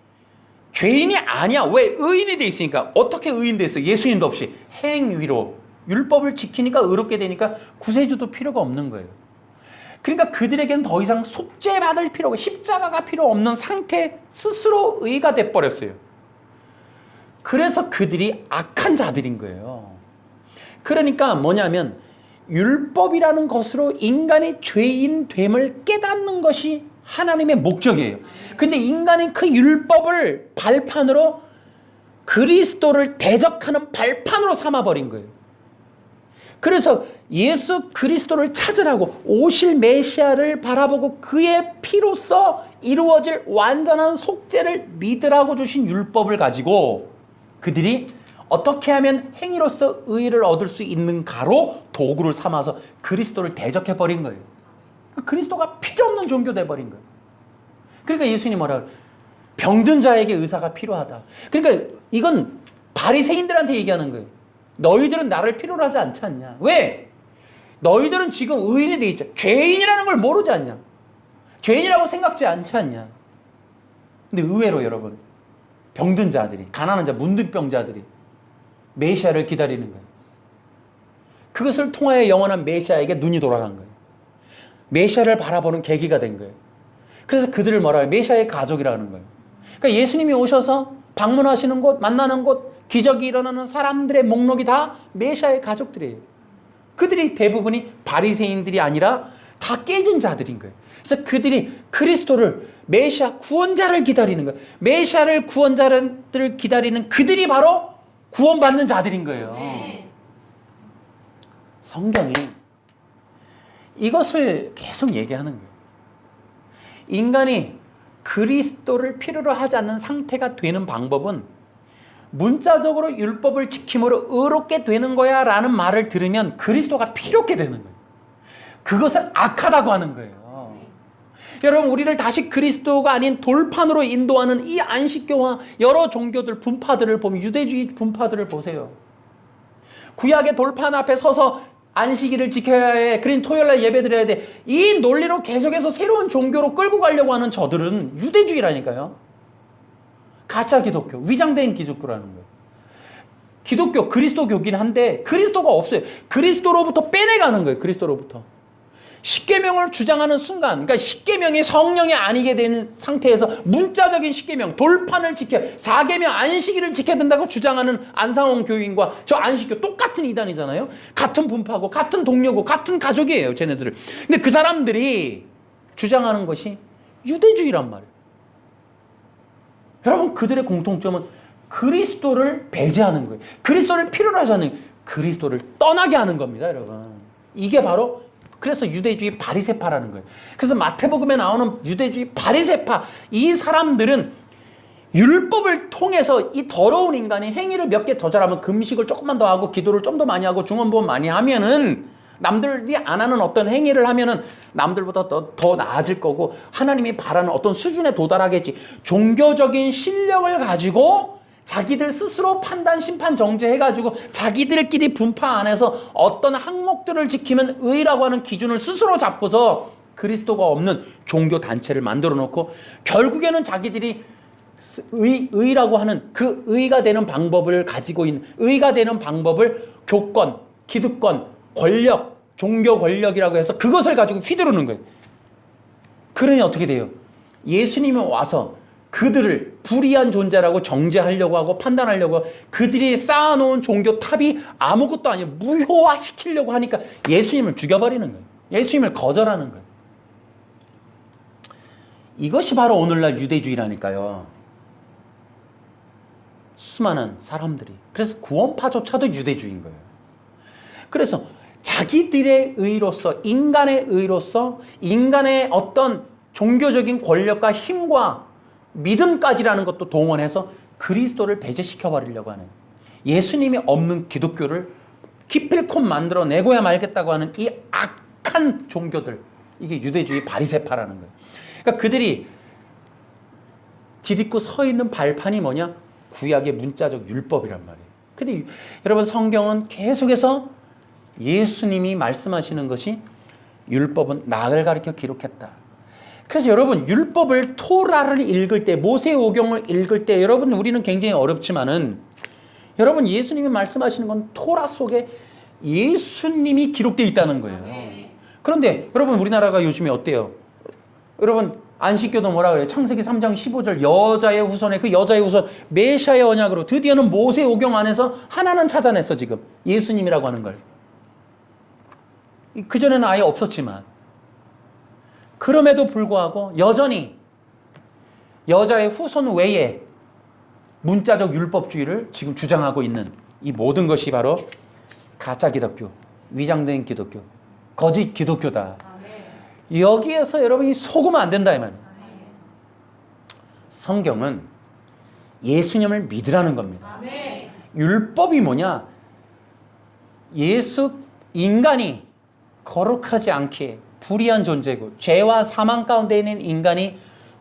죄인이 아니야. 왜? 의인이 돼 있으니까. 어떻게 의인 됐어? 예수님도 없이 행위로 율법을 지키니까 의롭게 되니까 구세주도 필요가 없는 거예요. 그러니까 그들에게는 더 이상 속죄받을 필요가, 십자가가 필요 없는 상태, 스스로 의가 돼버렸어요. 그래서 그들이 악한 자들인 거예요. 그러니까 뭐냐면 율법이라는 것으로 인간이 죄인 됨을 깨닫는 것이 하나님의 목적이에요. 근데 인간이 그 율법을 발판으로 그리스도를 대적하는 발판으로 삼아버린 거예요. 그래서 예수 그리스도를 찾으라고 오실 메시아를 바라보고 그의 피로써 이루어질 완전한 속죄를 믿으라고 주신 율법을 가지고 그들이 어떻게 하면 행위로서 의의를 얻을 수 있는가로 도구를 삼아서 그리스도를 대적해버린 거예요. 그리스도가 필요 없는 종교 돼버린 거예요. 그러니까 예수님이 뭐라 그래요? 병든 자에게 의사가 필요하다. 그러니까 이건 바리새인들한테 얘기하는 거예요. 너희들은 나를 필요로 하지 않지 않냐? 왜? 너희들은 지금 의인이 돼 있죠. 죄인이라는 걸 모르지 않냐? 죄인이라고 생각지 않지 않냐? 근데 의외로 여러분, 병든 자들이, 가난한 자, 문둥병자들이 메시아를 기다리는 거예요. 그것을 통하여 영원한 메시아에게 눈이 돌아간 거예요. 메시아를 바라보는 계기가 된 거예요. 그래서 그들을 뭐라 해요? 메시아의 가족이라는 거예요. 그러니까 예수님이 오셔서 방문하시는 곳, 만나는 곳, 기적이 일어나는 사람들의 목록이 다 메시아의 가족들이에요. 그들이 대부분이 바리새인들이 아니라 다 깨진 자들인 거예요. 그래서 그들이 그리스도를, 메시아 구원자를 기다리는 거예요. 메시아를, 구원자를 기다리는 그들이 바로 구원받는 자들인 거예요. 성경이 이것을 계속 얘기하는 거예요. 인간이 그리스도를 필요로 하지 않는 상태가 되는 방법은 문자적으로 율법을 지킴으로 의롭게 되는 거야 라는 말을 들으면 그리스도가 필요 없게 되는 거예요. 그것을 악하다고 하는 거예요. 여러분, 우리를 다시 그리스도가 아닌 돌판으로 인도하는 이 안식교와 여러 종교들, 분파들을 보면, 유대주의 분파들을 보세요. 구약의 돌판 앞에 서서 안식일을 지켜야 해, 그린 토요일날 예배 드려야 돼, 이 논리로 계속해서 새로운 종교로 끌고 가려고 하는 저들은 유대주의라니까요. 가짜 기독교, 위장된 기독교라는 거예요. 기독교, 그리스도교긴 한데 그리스도가 없어요. 그리스도로부터 빼내가는 거예요. 그리스도로부터. 십계명을 주장하는 순간, 그러니까 십계명이 성령이 아니게 되는 상태에서 문자적인 십계명, 돌판을 지켜, 사계명, 안식일을 지켜야 된다고 주장하는 안상홍 교인과 저 안식교 똑같은 이단이잖아요. 같은 분파고 같은 동료고 같은 가족이에요, 쟤네들을. 근데 그 사람들이 주장하는 것이 유대주의란 말이에요. 여러분, 그들의 공통점은 그리스도를 배제하는 거예요. 그리스도를 필요로 하지 않는, 그리스도를 떠나게 하는 겁니다, 여러분. 이게 바로 그래서 유대주의 바리새파라는 거예요. 그래서 마태복음에 나오는 유대주의 바리새파, 이 사람들은 율법을 통해서 이 더러운 인간이 행위를 몇 개 더 잘하면, 금식을 조금만 더 하고 기도를 좀 더 많이 하고 중언부언 많이 하면은, 남들이 안 하는 어떤 행위를 하면은 남들보다 더 나아질 거고 하나님이 바라는 어떤 수준에 도달하겠지. 종교적인 실력을 가지고 자기들 스스로 판단, 심판, 정죄해가지고 자기들끼리 분파 안에서 어떤 항목들을 지키면 의라고 하는 기준을 스스로 잡고서 그리스도가 없는 종교 단체를 만들어 놓고, 결국에는 자기들이 의라고 하는 그 의가 되는 방법을 가지고 있는, 의가 되는 방법을 교권, 기득권, 권력, 종교 권력이라고 해서 그것을 가지고 휘두르는 거예요. 그러니 어떻게 돼요? 예수님이 와서 그들을 불의한 존재라고 정죄하려고 하고 판단하려고 하고, 그들이 쌓아놓은 종교 탑이 아무것도 아니에요. 무효화시키려고 하니까 예수님을 죽여버리는 거예요. 예수님을 거절하는 거예요. 이것이 바로 오늘날 유대주의라니까요. 수많은 사람들이. 그래서 구원파조차도 유대주의인 거예요. 그래서 자기들의 의로서, 인간의 의로서, 인간의 어떤 종교적인 권력과 힘과 믿음까지라는 것도 동원해서 그리스도를 배제시켜 버리려고 하는, 예수님이 없는 기독교를 기필코 만들어내고야 말겠다고 하는 이 악한 종교들, 이게 유대주의 바리새파라는 거예요. 그러니까 그들이 디딛고 서 있는 발판이 뭐냐? 구약의 문자적 율법이란 말이에요. 근데 여러분, 성경은 계속해서 예수님이 말씀하시는 것이 율법은 나를 가리켜 기록했다. 그래서 여러분, 율법을, 토라를 읽을 때, 모세오경을 읽을 때 여러분, 우리는 굉장히 어렵지만은, 여러분, 예수님이 말씀하시는 건 토라 속에 예수님이 기록되어 있다는 거예요. 그런데 여러분, 우리나라가 요즘에 어때요? 여러분, 안식교도 뭐라 그래요? 창세기 3장 15절, 여자의 후손에, 그 여자의 후손 메시아의 언약으로 드디어는 모세오경 안에서 하나는 찾아냈어. 지금 예수님이라고 하는 걸. 그전에는 아예 없었지만, 그럼에도 불구하고 여전히 여자의 후손 외에 문자적 율법주의를 지금 주장하고 있는 이 모든 것이 바로 가짜 기독교, 위장된 기독교, 거짓 기독교다. 여기에서 여러분이 속으면 안 된다 이 말이에요. 성경은 예수님을 믿으라는 겁니다. 율법이 뭐냐? 인간이 거룩하지 않게 불의한 존재고 죄와 사망 가운데 있는 인간이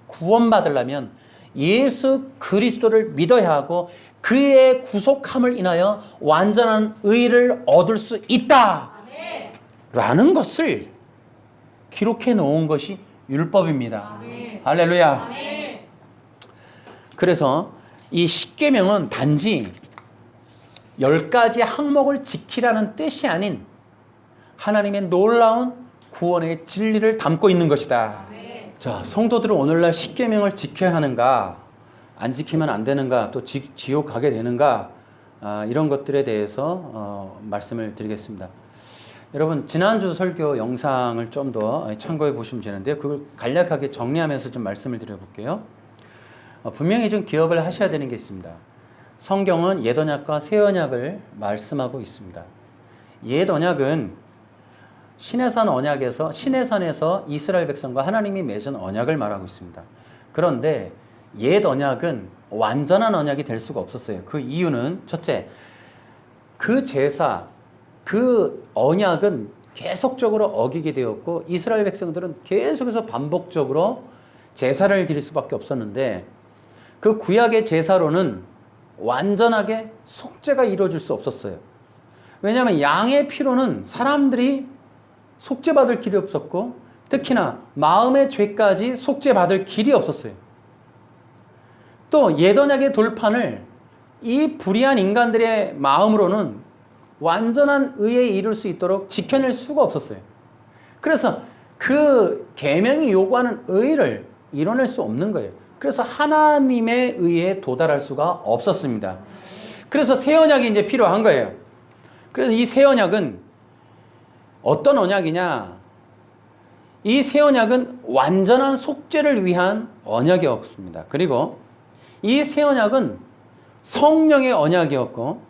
구원받으려면 예수 그리스도를 믿어야 하고, 그의 구속함을 인하여 완전한 의를 얻을 수 있다 라는 것을 기록해 놓은 것이 율법입니다. 할렐루야. 그래서 이 십계명은 단지 10가지 항목을 지키라는 뜻이 아닌 하나님의 놀라운 구원의 진리를 담고 있는 것이다. 자, 성도들은 오늘날 십계명을 지켜야 하는가, 안 지키면 안 되는가, 또 지옥 가게 되는가, 이런 것들에 대해서 말씀을 드리겠습니다. 여러분, 지난주 설교 영상을 좀 더 참고해 보시면 되는데요. 그걸 간략하게 정리하면서 좀 말씀을 드려볼게요. 분명히 좀 기억을 하셔야 되는 게 있습니다. 성경은 옛 언약과 새 언약을 말씀하고 있습니다. 옛 언약은 시내산 언약에서, 시내산에서 이스라엘 백성과 하나님이 맺은 언약을 말하고 있습니다. 그런데 옛 언약은 완전한 언약이 될 수가 없었어요. 그 이유는 첫째, 그 제사, 그 언약은 계속적으로 어기게 되었고, 이스라엘 백성들은 계속해서 반복적으로 제사를 드릴 수밖에 없었는데, 그 구약의 제사로는 완전하게 속죄가 이루어질 수 없었어요. 왜냐하면 양의 피로는 사람들이 속죄받을 길이 없었고, 특히나 마음의 죄까지 속죄받을 길이 없었어요. 또 옛 언약의 돌판을 이 불의한 인간들의 마음으로는 완전한 의에 이룰 수 있도록 지켜낼 수가 없었어요. 그래서 그 계명이 요구하는 의를 이뤄낼 수 없는 거예요. 그래서 하나님의 의에 도달할 수가 없었습니다. 그래서 새 언약이 이제 필요한 거예요. 그래서 이 새 언약은 어떤 언약이냐? 이 새 언약은 완전한 속죄를 위한 언약이었습니다. 그리고 이 새 언약은 성령의 언약이었고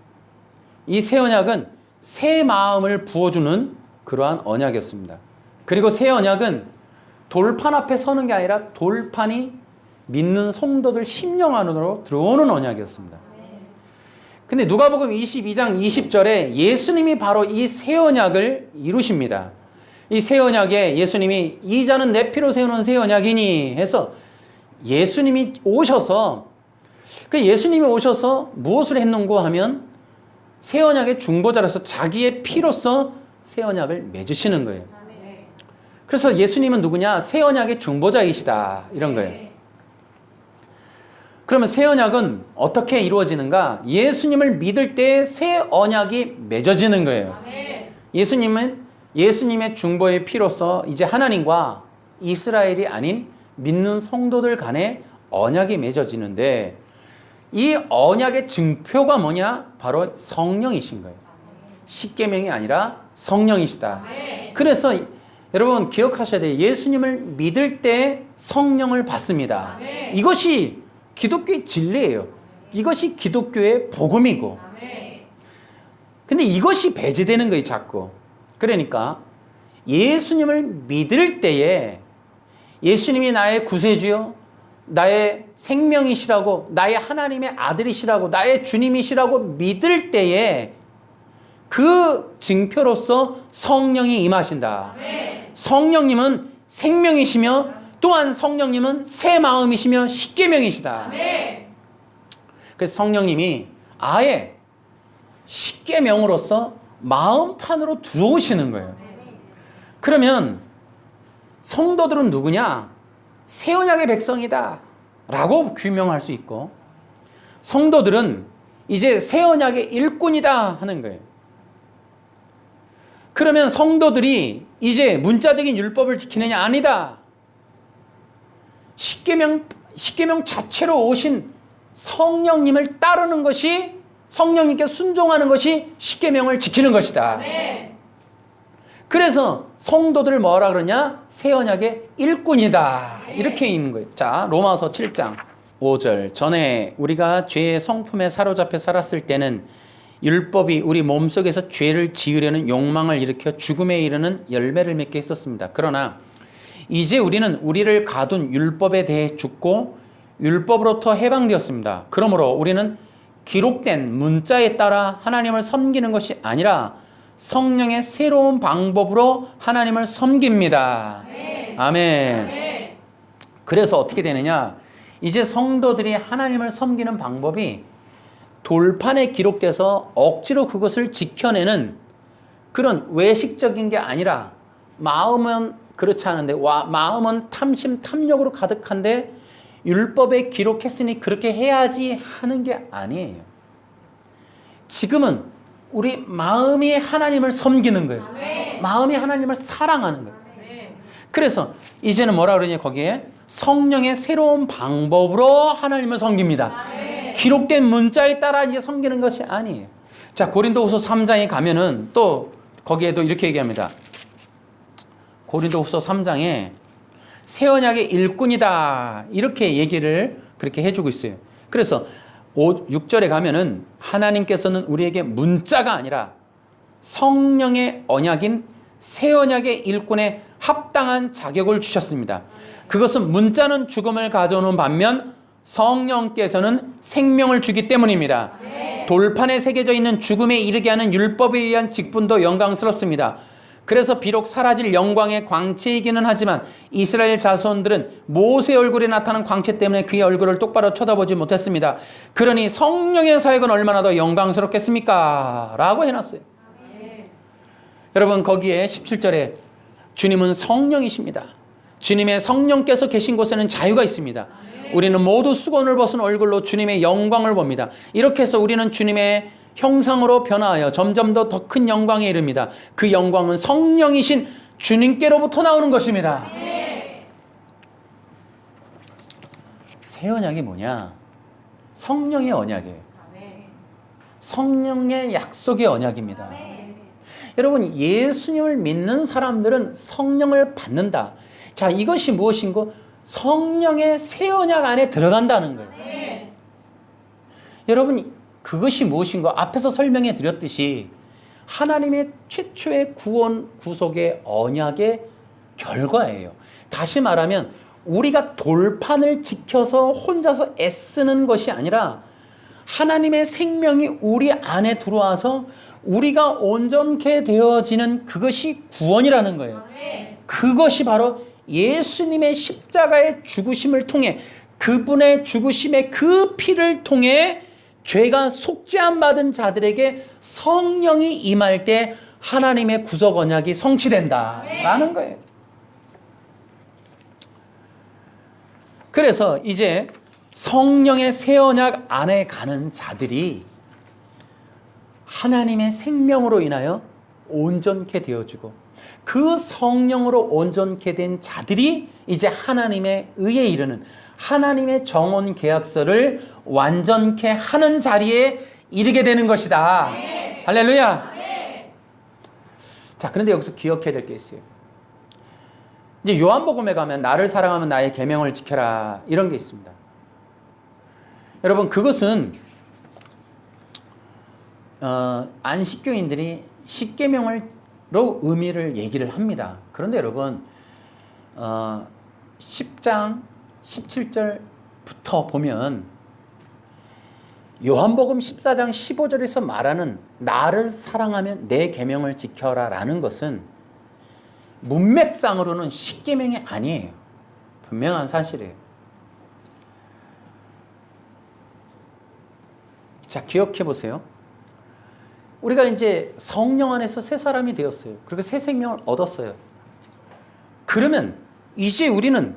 이 새 언약은 새 마음을 부어주는 그러한 언약이었습니다. 그리고 새 언약은 돌판 앞에 서는 게 아니라 돌판이 믿는 성도들 심령 안으로 들어오는 언약이었습니다. 근데 누가복음 22장 20절에 예수님이 바로 이 새 언약을 이루십니다. 이 새 언약에 예수님이 이 자는 내 피로 세우는 새 언약이니 해서 예수님이 오셔서 무엇을 했는고 하면 새 언약의 중보자로서 자기의 피로서 새 언약을 맺으시는 거예요. 그래서 예수님은 누구냐? 새 언약의 중보자이시다 이런 거예요. 그러면 새 언약은 어떻게 이루어지는가? 예수님을 믿을 때 새 언약이 맺어지는 거예요. 예수님은 예수님의 중보의 피로서 이제 하나님과 이스라엘이 아닌 믿는 성도들 간에 언약이 맺어지는데 이 언약의 증표가 뭐냐? 바로 성령이신 거예요. 십계명이 아니라 성령이시다. 그래서 여러분 기억하셔야 돼요. 예수님을 믿을 때 성령을 받습니다. 이것이 기독교의 진리예요. 이것이 기독교의 복음이고. 근데 이것이 배제되는 거예요, 자꾸. 그러니까 예수님을 믿을 때에 예수님이 나의 구세주요, 나의 생명이시라고, 나의 하나님의 아들이시라고, 나의 주님이시라고 믿을 때에 그 증표로서 성령이 임하신다. 성령님은 생명이시며 또한 성령님은 새 마음이시며 십계명이시다. 그래서 성령님이 아예 십계명으로서 마음판으로 들어오시는 거예요. 그러면 성도들은 누구냐? 새 언약의 백성이다 라고 규명할 수 있고 성도들은 이제 새 언약의 일꾼이다 하는 거예요. 그러면 성도들이 이제 문자적인 율법을 지키느냐? 아니다. 십계명 자체로 오신 성령님을 따르는 것이 성령님께 순종하는 것이 십계명을 지키는 것이다. 그래서 성도들을 뭐라 그러냐? 새 언약의 일꾼이다. 이렇게 있는 거예요. 자, 로마서 7장 5절. 전에 우리가 죄의 성품에 사로잡혀 살았을 때는 율법이 우리 몸속에서 죄를 지으려는 욕망을 일으켜 죽음에 이르는 열매를 맺게 했었습니다. 그러나 이제 우리는 우리를 가둔 율법에 대해 죽고 율법으로부터 해방되었습니다. 그러므로 우리는 기록된 문자에 따라 하나님을 섬기는 것이 아니라 성령의 새로운 방법으로 하나님을 섬깁니다. 아멘. 그래서 어떻게 되느냐? 이제 성도들이 하나님을 섬기는 방법이 돌판에 기록돼서 억지로 그것을 지켜내는 그런 외식적인 게 아니라 마음은 그렇지 않은데 마음은 탐심, 탐욕으로 가득한데 율법에 기록했으니 그렇게 해야지 하는 게 아니에요. 지금은 우리 마음이 하나님을 섬기는 거예요. 마음이 하나님을 사랑하는 거예요. 그래서 이제는 뭐라 그러냐 거기에 성령의 새로운 방법으로 하나님을 섬깁니다. 기록된 문자에 따라 이제 섬기는 것이 아니에요. 자, 고린도후서 3장에 가면은 또 거기에도 이렇게 얘기합니다. 고린도후서 3장에 새 언약의 일꾼이다 이렇게 얘기를 그렇게 해주고 있어요. 그래서 6절에 가면은 하나님께서는 우리에게 문자가 아니라 성령의 언약인 새 언약의 일꾼에 합당한 자격을 주셨습니다. 그것은 문자는 죽음을 가져오는 반면 성령께서는 생명을 주기 때문입니다. 돌판에 새겨져 있는 죽음에 이르게 하는 율법에 의한 직분도 영광스럽습니다. 그래서 비록 사라질 영광의 광채이기는 하지만 이스라엘 자손들은 모세 얼굴에 나타난 광채 때문에 그의 얼굴을 똑바로 쳐다보지 못했습니다. 그러니 성령의 사역은 얼마나 더 영광스럽겠습니까? 라고 해놨어요. 여러분 거기에 17절에 주님은 성령이십니다. 주님의 성령께서 계신 곳에는 자유가 있습니다. 우리는 모두 수건을 벗은 얼굴로 주님의 영광을 봅니다. 이렇게 해서 우리는 주님의 형상으로 변화하여 점점 더 큰 영광에 이릅니다. 그 영광은 성령이신 주님께로부터 나오는 것입니다. 새 언약이 뭐냐? 성령의 언약이에요. 성령의 약속의 언약입니다. 여러분, 예수님을 믿는 사람들은 성령을 받는다. 자, 이것이 무엇인고? 성령의 새 언약 안에 들어간다는 거예요. 네. 여러분, 그것이 무엇인고? 앞에서 설명해 드렸듯이 하나님의 최초의 구원, 구속의 언약의 결과예요. 다시 말하면 우리가 돌판을 지켜서 혼자서 애쓰는 것이 아니라 하나님의 생명이 우리 안에 들어와서 우리가 온전케 되어지는 그것이 구원이라는 거예요. 그것이 바로 예수님의 십자가의 죽으심을 통해, 그분의 죽으심의 그 피를 통해 죄가 속죄함 받은 자들에게 성령이 임할 때 하나님의 구속 언약이 성취된다라는 거예요. 그래서 이제 성령의 새 언약 안에 가는 자들이 하나님의 생명으로 인하여 온전케 되어지고, 그 성령으로 온전케 된 자들이 이제 하나님의 의에 이르는 하나님의 정원 계약서를 완전케 하는 자리에 이르게 되는 것이다. 네. 할렐루야. 네. 자, 그런데 여기서 기억해야 될 게 있어요. 이제 요한복음에 가면 나를 사랑하면 나의 계명을 지켜라, 이런 게 있습니다. 여러분, 그것은 안식교인들이 십계명으로 의미를 얘기를 합니다. 그런데 여러분, 10장 17절부터 보면 요한복음 14장 15절에서 말하는 나를 사랑하면 내 계명을 지켜라 라는 것은 문맥상으로는 십계명이 아니에요. 분명한 사실이에요. 자, 기억해 보세요. 우리가 이제 성령 안에서 새 사람이 되었어요. 그리고 새 생명을 얻었어요. 그러면 이제 우리는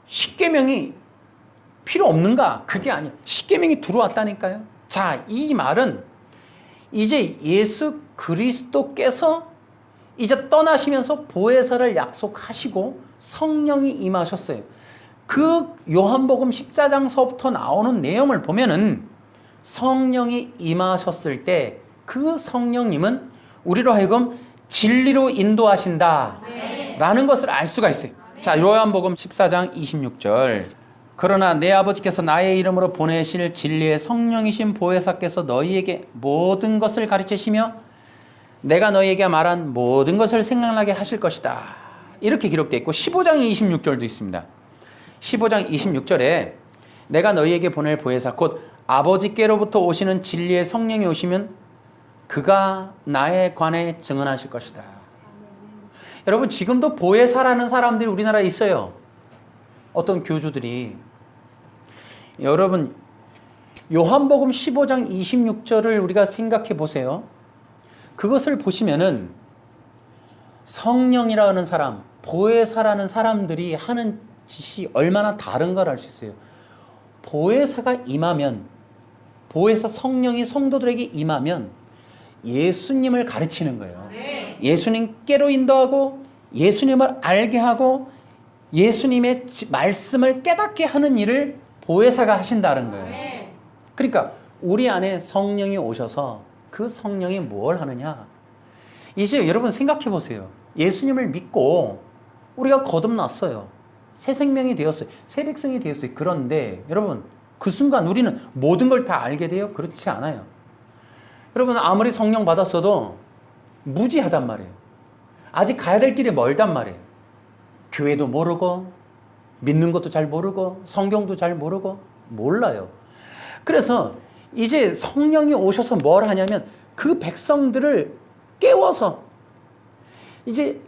십계명이 필요 없는가? 그게 아니에요. 십계명이 들어왔다니까요. 자, 이 말은 이제 예수 그리스도께서 이제 떠나시면서 보혜사를 약속하시고 성령이 임하셨어요. 그 요한복음 14장서부터 나오는 내용을 보면은 성령이 임하셨을 때 그 성령님은 우리로 하여금 진리로 인도하신다 라는 것을 알 수가 있어요. 자, 요한복음 14장 26절. 그러나 내 아버지께서 나의 이름으로 보내실 진리의 성령이신 보혜사께서 너희에게 모든 것을 가르치시며 내가 너희에게 말한 모든 것을 생각나게 하실 것이다. 이렇게 기록되어 있고 15장 26절도 있습니다. 15장 26절에 내가 너희에게 보낼 보혜사 곧 아버지께로부터 오시는 진리의 성령이 오시면 그가 나에 관해 증언하실 것이다. 여러분, 지금도 보혜사라는 사람들이 우리나라에 있어요. 어떤 교주들이. 여러분, 요한복음 15장 26절을 우리가 생각해 보세요. 그것을 보시면은 성령이라는 사람, 보혜사라는 사람들이 하는 짓이 얼마나 다른가를 알 수 있어요. 보혜사가 임하면, 보혜사 성령이 성도들에게 임하면 예수님을 가르치는 거예요. 예수님께로 인도하고 예수님을 알게 하고 예수님의 말씀을 깨닫게 하는 일을 보혜사가 하신다는 거예요. 그러니까 우리 안에 성령이 오셔서 그 성령이 뭘 하느냐? 이제 여러분 생각해 보세요. 예수님을 믿고 우리가 거듭났어요. 새 생명이 되었어요. 새 백성이 되었어요. 그런데 여러분, 그 순간 우리는 모든 걸 다 알게 돼요? 그렇지 않아요. 여러분, 아무리 성령 받았어도 무지하단 말이에요. 아직 가야 될 길이 멀단 말이에요. 교회도 모르고 믿는 것도 잘 모르고 성경도 잘 모르고 몰라요. 그래서 이제 성령이 오셔서 뭘 하냐면 그 백성들을 깨워서 이제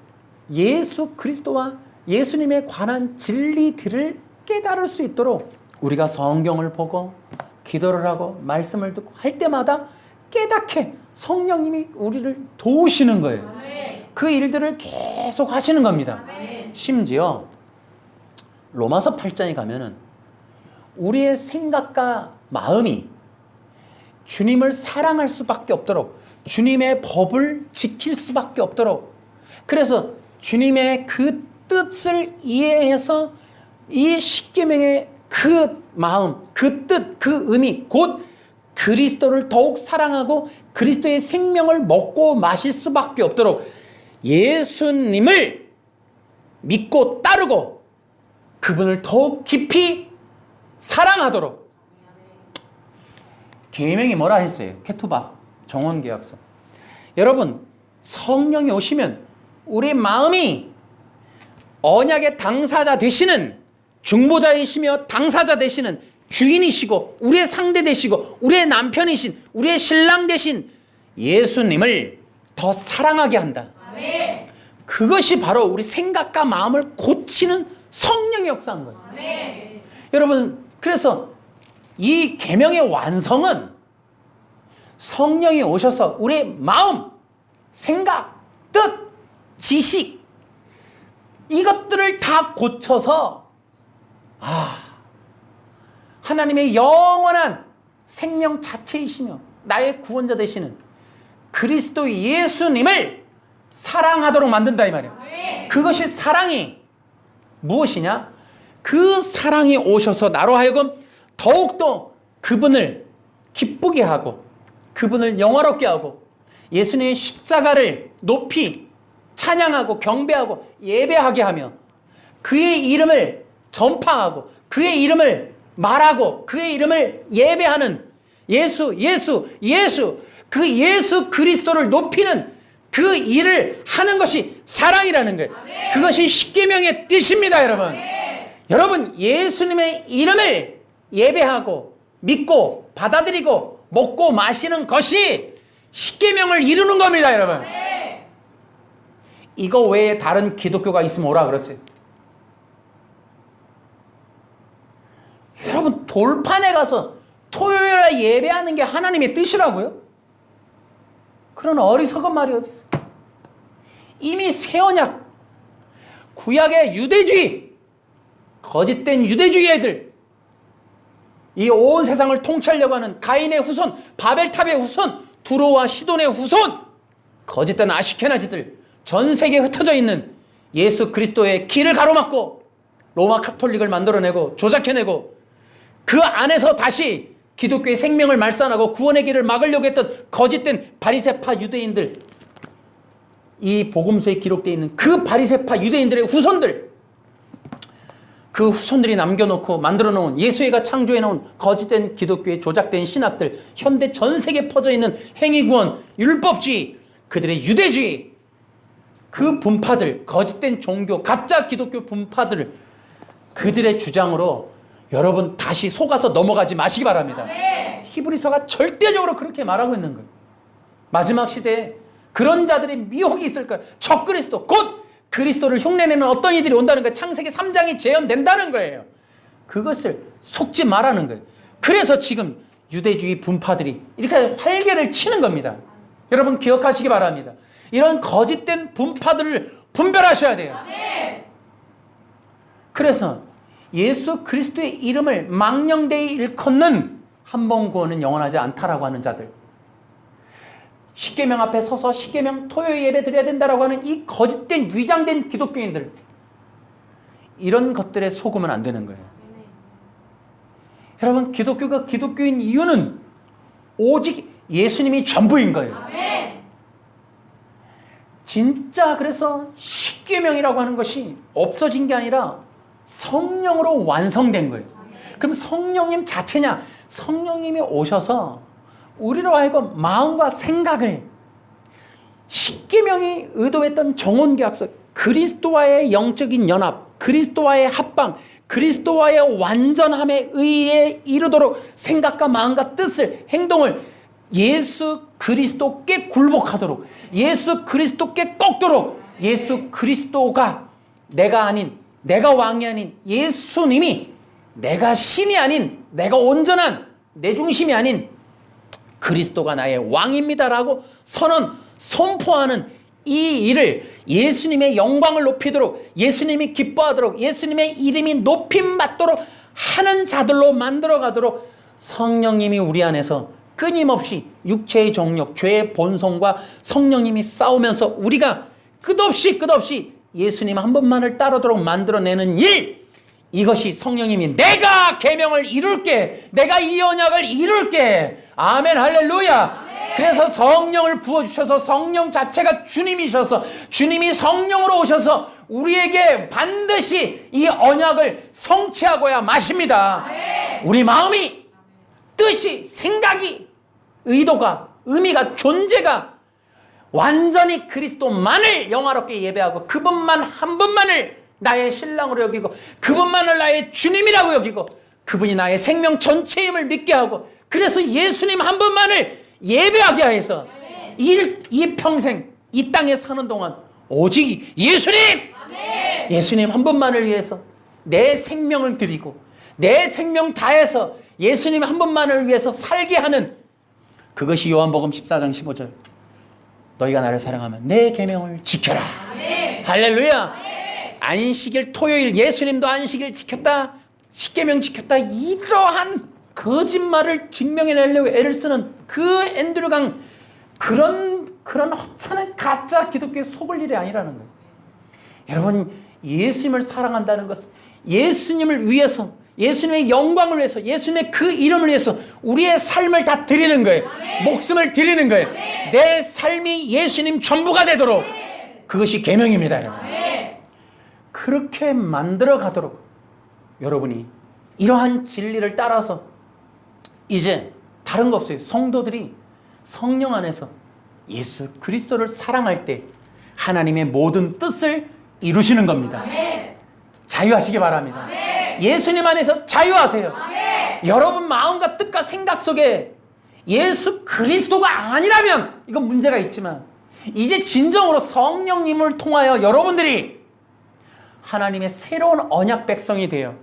예수 그리스도와 예수님에 관한 진리들을 깨달을 수 있도록 우리가 성경을 보고 기도를 하고 말씀을 듣고 할 때마다 깨닫게 성령님이 우리를 도우시는 거예요. 그 일들을 계속 하시는 겁니다. 심지어 로마서 8장에 가면은 우리의 생각과 마음이 주님을 사랑할 수밖에 없도록 주님의 법을 지킬 수밖에 없도록, 그래서 주님의 그 뜻을 이해해서 이 십계명의 그 마음, 그 뜻, 그 의미, 곧 그리스도를 더욱 사랑하고 그리스도의 생명을 먹고 마실 수밖에 없도록 예수님을 믿고 따르고 그분을 더욱 깊이 사랑하도록. 계명이 뭐라 했어요? 케투바, 정원계약서. 여러분, 성령이 오시면 우리 마음이 언약의 당사자 되시는, 중보자이시며 당사자 되시는 주인이시고 우리의 상대 되시고 우리의 남편이신, 우리의 신랑 되신 예수님을 더 사랑하게 한다. 아멘. 그것이 바로 우리 생각과 마음을 고치는 성령의 역사인 거예요. 아멘. 여러분, 그래서 이 계명의 완성은 성령이 오셔서 우리의 마음, 생각, 뜻, 지식 이것들을 다 고쳐서 하나님의 영원한 생명 자체이시며 나의 구원자 되시는 그리스도 예수님을 사랑하도록 만든다 이 말이에요. 그것이 사랑이 무엇이냐? 그 사랑이 오셔서 나로 하여금 더욱더 그분을 기쁘게 하고 그분을 영화롭게 하고 예수님의 십자가를 높이 찬양하고 경배하고 예배하게 하며 그의 이름을 전파하고 그의 이름을 말하고 그의 이름을 예배하는 예수 그 예수 그리스도를 높이는 그 일을 하는 것이 사랑이라는 거예요. 아멘. 그것이 십계명의 뜻입니다, 여러분. 아멘. 여러분, 예수님의 이름을 예배하고 믿고 받아들이고 먹고 마시는 것이 십계명을 이루는 겁니다, 여러분. 아멘. 이거 외에 다른 기독교가 있으면 오라 그러세요. 여러분, 돌판에 가서 토요일에 예배하는 게 하나님의 뜻이라고요? 그런 어리석은 말이 어디 있어요? 이미 새 언약, 구약의 유대주의, 거짓된 유대주의 애들, 이 온 세상을 통치하려고 하는 가인의 후손, 바벨탑의 후손, 두로와 시돈의 후손, 거짓된 아시케나지들, 전 세계에 흩어져 있는 예수 그리스도의 길을 가로막고 로마 카톨릭을 만들어내고 조작해내고 그 안에서 다시 기독교의 생명을 말살하고 구원의 길을 막으려고 했던 거짓된 바리새파 유대인들, 이 복음서에 기록되어 있는 그 바리새파 유대인들의 후손들, 그 후손들이 남겨놓고 만들어놓은 예수애가 창조해놓은 거짓된 기독교의 조작된 신학들, 현대 전 세계에 퍼져있는 행위구원, 율법주의, 그들의 유대주의, 그 분파들, 거짓된 종교, 가짜 기독교 분파들, 그들의 주장으로 여러분 다시 속아서 넘어가지 마시기 바랍니다. 아멘. 히브리서가 절대적으로 그렇게 말하고 있는 거예요. 마지막 시대에 그런 자들의 미혹이 있을 거예요. 적그리스도, 곧 그리스도를 흉내내는 어떤 이들이 온다는 거예요. 창세기 3장이 재현된다는 거예요. 그것을 속지 말라는 거예요. 그래서 지금 유대주의 분파들이 이렇게 활개를 치는 겁니다. 여러분 기억하시기 바랍니다. 이런 거짓된 분파들을 분별하셔야 돼요. 아멘. 그래서 예수 그리스도의 이름을 망령되이 일컫는 한 번 구원은 영원하지 않다라고 하는 자들, 십계명 앞에 서서 십계명 토요일 예배 드려야 된다라고 하는 이 거짓된 위장된 기독교인들, 이런 것들에 속으면 안 되는 거예요. 여러분, 기독교가 기독교인 이유는 오직 예수님이 전부인 거예요. 진짜 그래서 십계명이라고 하는 것이 없어진 게 아니라 성령으로 완성된 거예요. 그럼 성령님 자체냐? 성령님이 오셔서 우리로 하여금 마음과 생각을 십계명이 의도했던 정원계약서, 그리스도와의 영적인 연합, 그리스도와의 합방, 그리스도와의 완전함에 의해 이루도록 생각과 마음과 뜻을, 행동을 예수 그리스도께 굴복하도록, 예수 그리스도께 꺾도록, 예수 그리스도가 내가 아닌, 내가 왕이 아닌 예수님이, 내가 신이 아닌, 내가 온전한 내 중심이 아닌 그리스도가 나의 왕입니다라고 선포하는 이 일을 예수님의 영광을 높이도록, 예수님이 기뻐하도록, 예수님의 이름이 높임받도록 하는 자들로 만들어가도록 성령님이 우리 안에서 끊임없이 육체의 정욕, 죄의 본성과 성령님이 싸우면서 우리가 끝없이 예수님 한 분만을 따르도록 만들어내는 일, 이것이 성령님이 내가 계명을 이룰게, 내가 이 언약을 이룰게. 아멘, 할렐루야. 그래서 성령을 부어주셔서 성령 자체가 주님이셔서 주님이 성령으로 오셔서 우리에게 반드시 이 언약을 성취하고야 마십니다. 우리 마음이, 뜻이, 생각이, 의도가, 의미가, 존재가 완전히 그리스도만을 영화롭게 예배하고 그분만 한 분만을 나의 신랑으로 여기고 그분만을 나의 주님이라고 여기고 그분이 나의 생명 전체의 힘을 믿게 하고 그래서 예수님 한 분만을 예배하게 하여서 이 평생 이 땅에 사는 동안 오직 예수님 한 분만을 위해서 내 생명을 드리고 내 생명 다해서 예수님 한 분만을 위해서 살게 하는 그것이 요한복음 14장 15절 너희가 나를 사랑하면 내 계명을 지켜라. 할렐루야. 안식일 토요일 예수님도 안식일 지켰다, 십계명 지켰다, 이러한 거짓말을 증명해내려고 애를 쓰는 그 앤드류강 그런 허찬한 가짜 기독교에 속을 일이 아니라는 거예요. 여러분, 예수님을 사랑한다는 것은 예수님을 위해서, 예수님의 영광을 위해서, 예수님의 그 이름을 위해서 우리의 삶을 다 드리는 거예요. 목숨을 드리는 거예요. 내 삶이 예수님 전부가 되도록 그것이 계명입니다. 여러분. 그렇게 만들어 가도록 여러분이 이러한 진리를 따라서 이제 다른 거 없어요. 성도들이 성령 안에서 예수 그리스도를 사랑할 때 하나님의 모든 뜻을 이루시는 겁니다. 자유하시기 바랍니다. 예수님 안에서 자유하세요. 여러분 마음과 뜻과 생각 속에 예수 그리스도가 아니라면 이건 문제가 있지만 이제 진정으로 성령님을 통하여 여러분들이 하나님의 새로운 언약 백성이 되어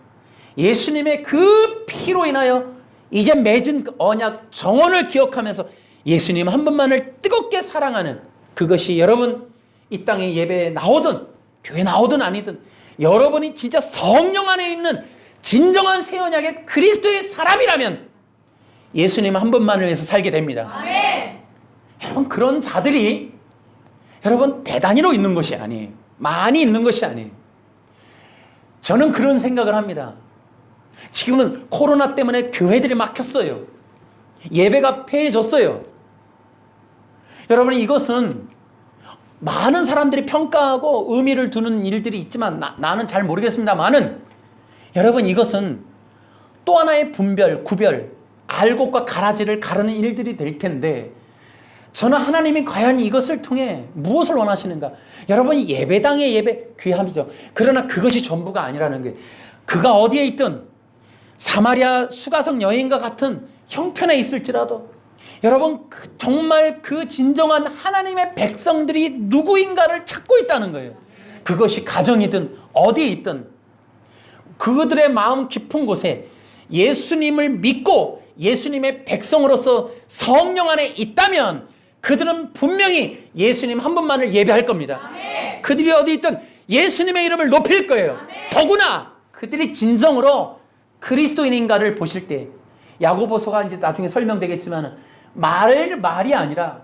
예수님의 그 피로 인하여 이제 맺은 그 언약 정원을 기억하면서 예수님 한 분만을 뜨겁게 사랑하는 그것이 여러분 이 땅에 예배에 나오든 교회 나오든 아니든 여러분이 진짜 성령 안에 있는 진정한 새 언약의 그리스도의 사람이라면 예수님 한 분만을 위해서 살게 됩니다. 아멘. 여러분 그런 자들이 여러분 대단히로 있는 것이 아니에요. 많이 있는 것이 아니에요. 저는 그런 생각을 합니다. 지금은 코로나 때문에 교회들이 막혔어요. 예배가 폐해졌어요. 여러분 이것은 많은 사람들이 평가하고 의미를 두는 일들이 있지만 나는 잘 모르겠습니다만은 여러분 이것은 또 하나의 분별, 구별, 알곡과 가라지를 가르는 일들이 될 텐데 저는 하나님이 과연 이것을 통해 무엇을 원하시는가? 여러분 예배당의 예배 귀함이죠. 그러나 그것이 전부가 아니라는 게 그가 어디에 있든 사마리아 수가성 여인과 같은 형편에 있을지라도 여러분 정말 그 진정한 하나님의 백성들이 누구인가를 찾고 있다는 거예요. 그것이 가정이든 어디에 있든 그들의 마음 깊은 곳에 예수님을 믿고 예수님의 백성으로서 성령 안에 있다면 그들은 분명히 예수님 한 분만을 예배할 겁니다. 아멘. 그들이 어디 있든 예수님의 이름을 높일 거예요. 아멘. 더구나 그들이 진정으로 그리스도인인가를 보실 때 야고보서가 이제 나중에 설명되겠지만 말이 아니라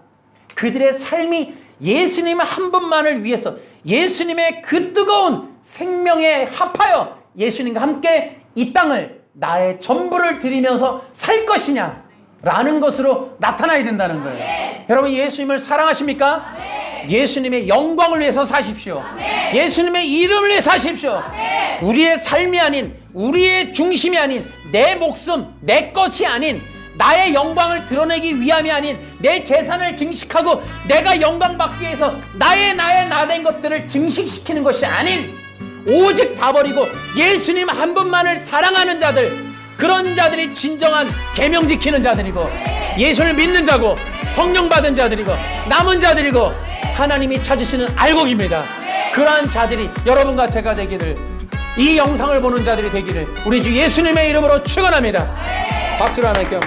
그들의 삶이 예수님 한 분만을 위해서 예수님의 그 뜨거운 생명에 합하여 예수님과 함께 이 땅을 나의 전부를 드리면서 살 것이냐 라는 것으로 나타나야 된다는 거예요. 아멘. 여러분 예수님을 사랑하십니까? 아멘. 예수님의 영광을 위해서 사십시오. 아멘. 예수님의 이름을 위해서 사십시오. 아멘. 우리의 삶이 아닌 우리의 중심이 아닌 내 목숨 내 것이 아닌 나의 영광을 드러내기 위함이 아닌 내 재산을 증식하고 내가 영광받기 위해서 나된 것들을 증식시키는 것이 아닌 오직 다 버리고 예수님 한 분만을 사랑하는 자들 그런 자들이 진정한 계명 지키는 자들이고 예수를 믿는 자고 성령 받은 자들이고 남은 자들이고 하나님이 찾으시는 알곡입니다. 그러한 자들이 여러분과 제가 되기를 이 영상을 보는 자들이 되기를 우리 주 예수님의 이름으로 축원합니다. 박수로 하나님께